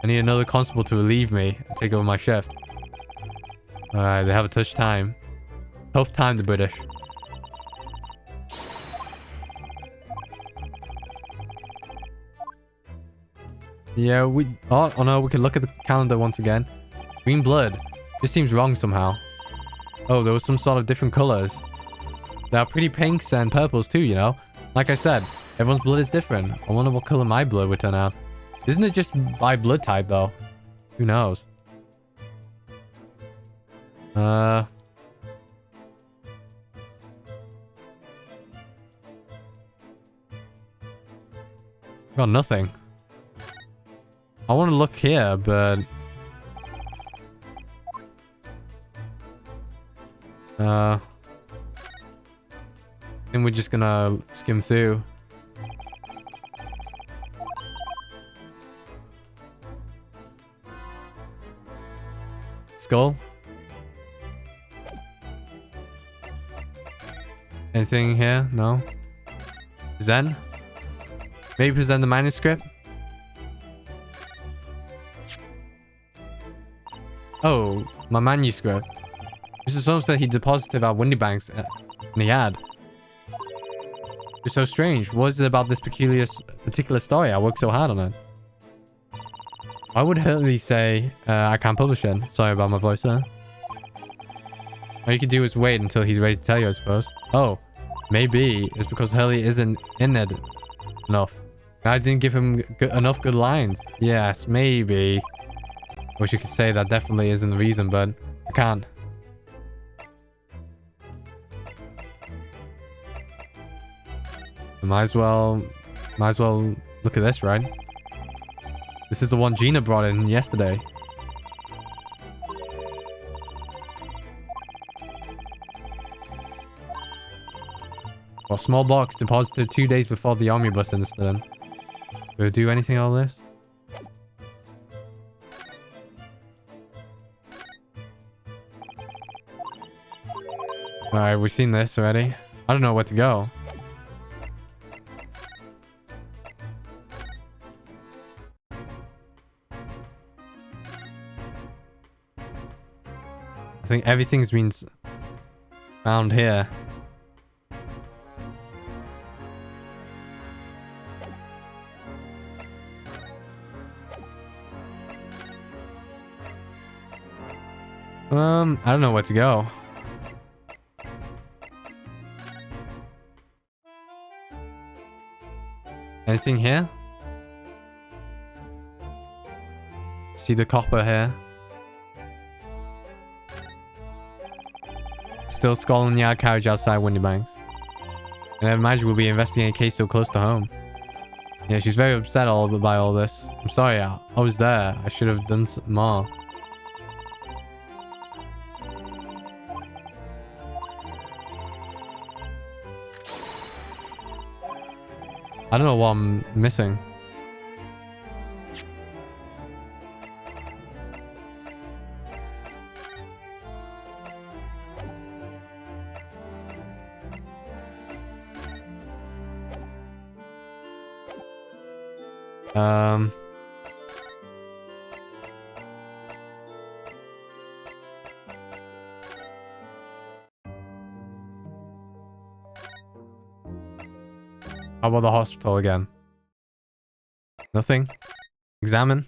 I need another constable to relieve me and take over my shift. Alright, they have a tough time. Tough time, the British. Yeah, oh no, we can look at the calendar once again. Green blood. This seems wrong somehow. Oh, there was some sort of different colors. There are pretty pinks and purples too, you know? Like I said, everyone's blood is different. I wonder what color my blood would turn out. Isn't it just by blood type though? Who knows? Got nothing. I want to look here, but I think we're just gonna skim through. Skull? Anything here? No. Zen? Maybe present the manuscript? Oh, my manuscript. This is something that he deposited at Windybanks, and he had. It's so strange. What is it about this particular story? I worked so hard on it. I would Hurley say I can't publish it. Sorry about my voice there. All you can do is wait until he's ready to tell you, I suppose. Oh, maybe it's because Hurley isn't in it enough. I didn't give him enough good lines. Yes, maybe. Wish you could say that definitely isn't the reason, but I can't. Might as well look at this, right? This is the one Gina brought in yesterday. A small box deposited 2 days before the omnibus incident. Will it do anything all this? Alright, we've seen this already. I don't know where to go. I think everything's been found here. I don't know where to go. Anything here? See the copper here. Still skull in the yard carriage outside Windybanks. And I imagine we'll be investigating a case so close to home. Yeah, she's very upset by all this. I'm sorry, I was there. I should have done some more. I don't know what I'm missing. How about the hospital again? Nothing. Examine.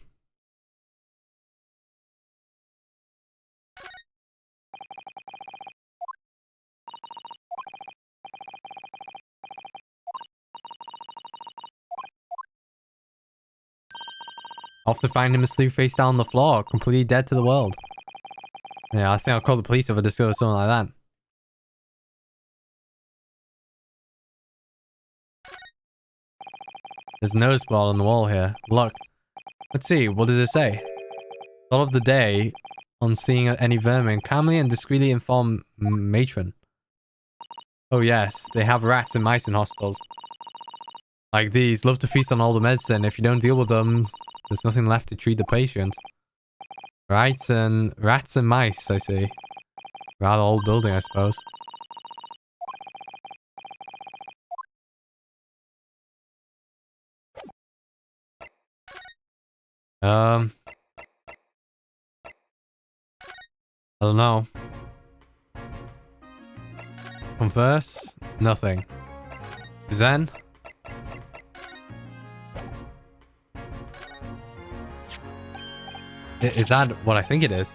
Off to find him asleep face down on the floor, completely dead to the world. Yeah, I think I'll call the police if I discover something like that. There's a notice board on the wall here. Look. Let's see, what does it say? All of the day, on seeing any vermin, calmly and discreetly inform matron. Oh yes, they have rats and mice in hospitals. Like these, love to feast on all the medicine. If you don't deal with them, there's nothing left to treat the patient. Rats and mice, I see. Rather old building, I suppose. I don't know. Converse? Nothing. Zen? Is that what I think it is?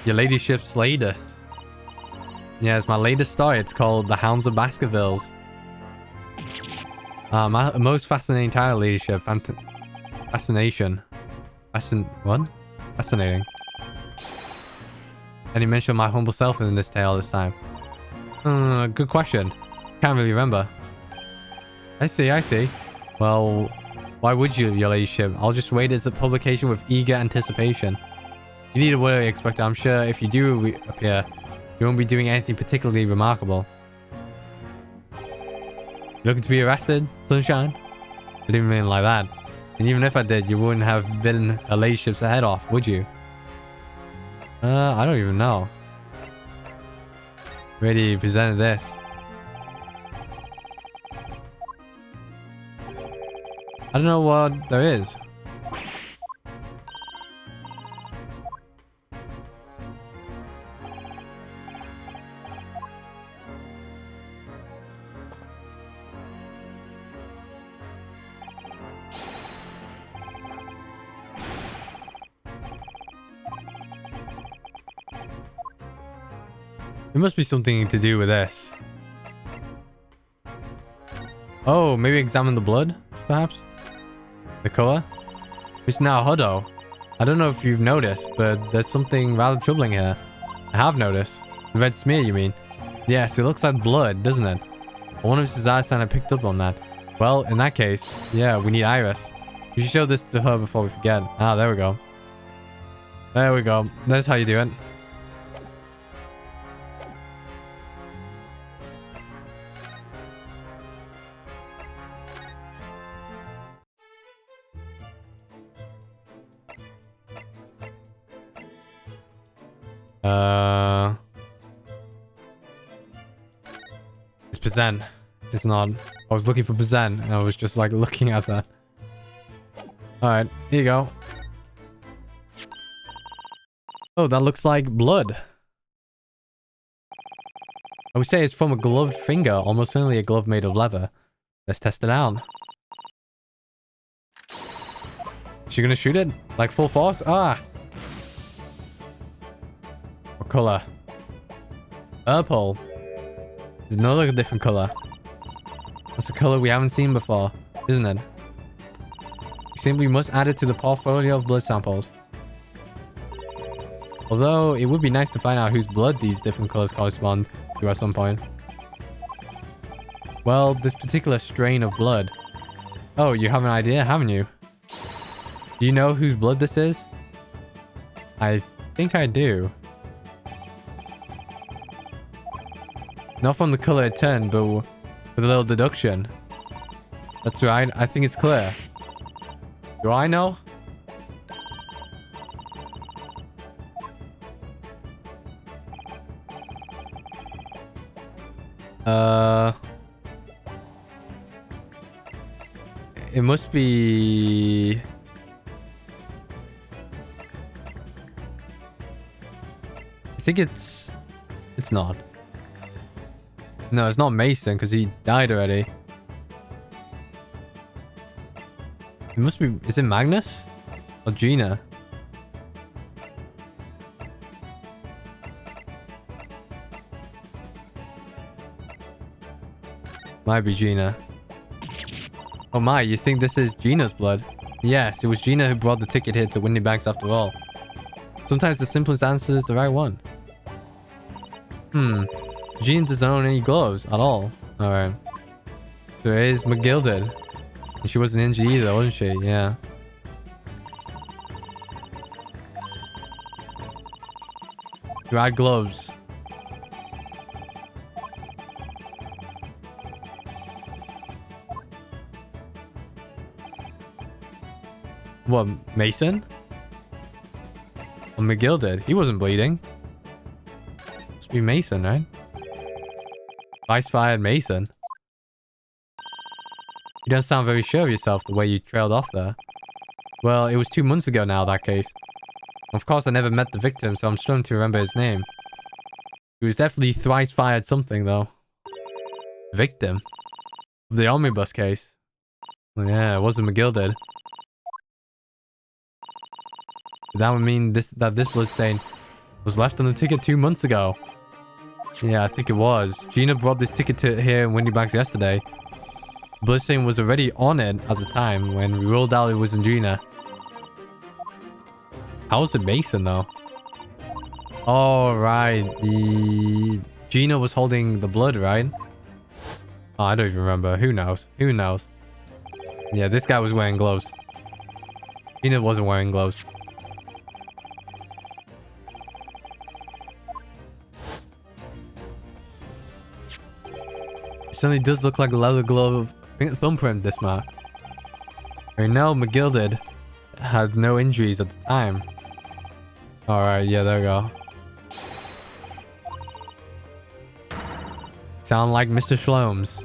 Your ladyship's latest. Yeah, it's my latest story. It's called The Hounds of Baskervilles. My most fascinating title, ladyship. Fascination. What? Fascinating. Any mention of my humble self in this tale this time? Good question. Can't really remember. I see. Well, why would you, your ladyship? I'll just wait its publication with eager anticipation. You need to worry, expect. I'm sure if you do appear, you won't be doing anything particularly remarkable. You looking to be arrested, sunshine? I didn't mean like that. And even if I did, you wouldn't have bitten a ladyship's head off, would you? I don't even know. Already presented this. I don't know what there is. It must be something to do with this. Oh, maybe examine the blood, perhaps? The color? It's now Hudo. I don't know if you've noticed, but there's something rather troubling here. I have noticed. The red smear, you mean? Yes, it looks like blood, doesn't it? I wonder if Suzasan picked up on that. Well, in that case, yeah, we need Iris. You should show this to her before we forget. Ah, there we go. There we go. That's how you do it. It's Bazan. It's not. I was looking for Bazan and I was just like looking at that. Alright, here you go. Oh, that looks like blood. I would say it's from a gloved finger, almost certainly a glove made of leather. Let's test it out. Is she gonna shoot it? Like full force? Ah! What color? Purple. There's another different color. That's a color we haven't seen before, isn't it? We simply must add it to the portfolio of blood samples. Although, it would be nice to find out whose blood these different colors correspond to at some point. Well, this particular strain of blood. Oh, you have an idea, haven't you? Do you know whose blood this is? I think I do. Not from the color it turned, but with a little deduction. That's right, I think it's clear. Do I know? It must be... I think it's not. No, it's not Mason because he died already. It must be... Is it Magnus? Or Gina? Might be Gina. Oh my, you think this is Gina's blood? Yes, it was Gina who brought the ticket here to Windybanks after all. Sometimes the simplest answer is the right one. Gina doesn't own any gloves at all. Alright. So it is McGilded. And she wasn't injured either, wasn't she? Yeah. You had gloves. What, Mason? Well, McGill did. He wasn't bleeding. Must be Mason, right? Vice fired Mason. You don't sound very sure of yourself the way you trailed off there. Well, it was 2 months ago now, that case. Of course, I never met the victim, so I'm struggling to remember his name. He was definitely thrice fired something, though. Victim? Of the omnibus case. Well, yeah, it wasn't McGill did. That would mean that this bloodstain was left on the ticket 2 months ago. Yeah, I think it was. Gina brought this ticket to here in Windybanks yesterday. Bloodstain was already on it at the time when we ruled out it wasn't Gina. How was it Mason, though? Oh, right. Gina was holding the blood, right? Oh, I don't even remember. Who knows? Who knows? Yeah, this guy was wearing gloves. Gina wasn't wearing gloves. It certainly does look like a leather glove thumbprint, this mark. I know McGilded had no injuries at the time. Alright, yeah, there we go. Sound like Mr. Shlomes.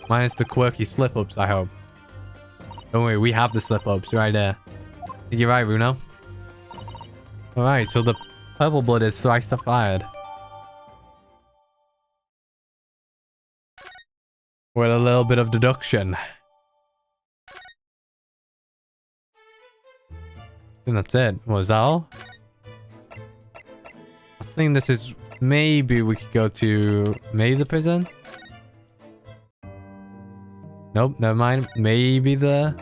Minus the quirky slip-ups, I hope. Don't worry, we have the slip-ups right there. I think you're right, Bruno. Alright, so the purple blood is thrice fired. With a little bit of deduction. I think that's it. Was that all? I think this is... Maybe we could go to... Maybe the prison? Nope, never mind. Maybe the...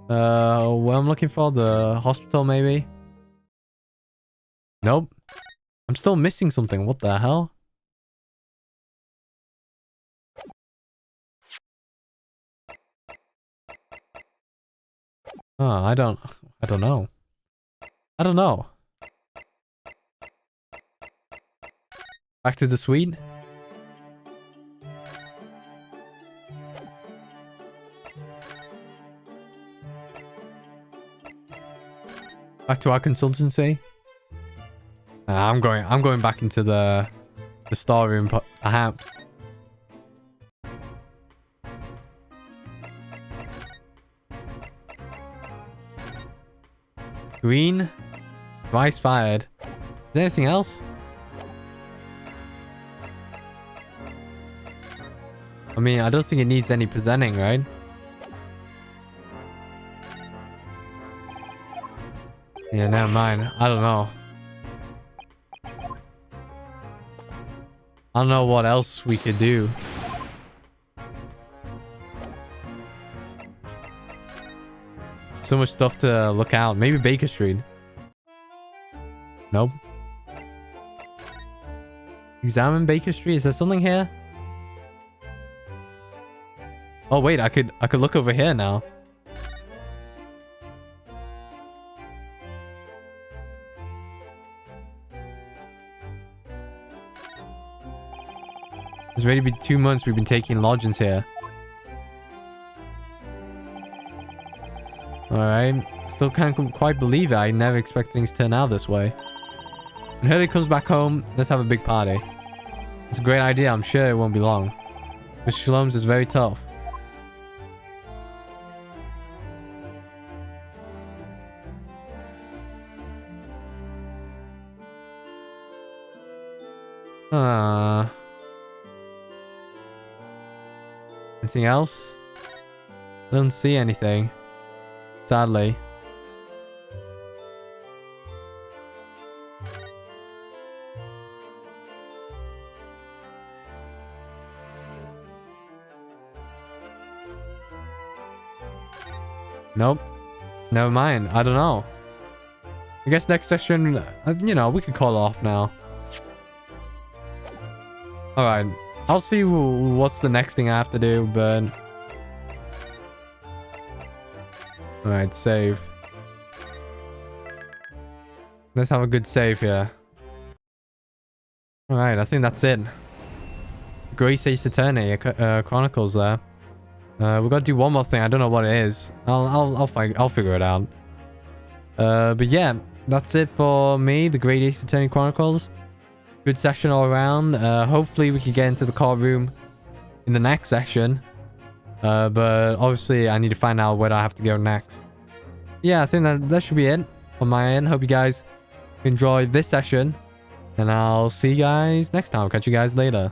Well, I'm looking for the hospital, maybe? Nope. I'm still missing something. What the hell? Oh, I don't know. I don't know. Back to the suite. Back to our consultancy. I'm going back into the storeroom, perhaps. Green. Rice fired. Is there anything else? I mean, I don't think it needs any presenting, right? Yeah, never mind. I don't know. I don't know what else we could do. So much stuff to look out. Maybe Baker Street. Nope. Examine Baker Street. Is there something here? Oh wait, I could look over here now. It's already been 2 months we've been taking lodgings here. Alright. Still can't quite believe it. I never expect things to turn out this way. When Hurley comes back home, let's have a big party. It's a great idea. I'm sure it won't be long. Mr. Shlomes is very tough. Anything else? I don't see anything. Sadly. Nope. Never mind. I don't know. I guess next session, you know, we could call it off now. Alright. I'll see what's the next thing I have to do, but... Alright, save. Let's have a good save here. Alright, I think that's it. Great Ace Attorney, Chronicles there. We've got to do one more thing. I don't know what it is. I'll figure it out. But yeah, that's it for me, the Great Ace Attorney Chronicles. Good session all around. Hopefully we can get into the courtroom in the next session. But obviously I need to find out where I have to go next. Yeah, I think that should be it on my end. Hope you guys enjoyed this session. And I'll see you guys next time. Catch you guys later.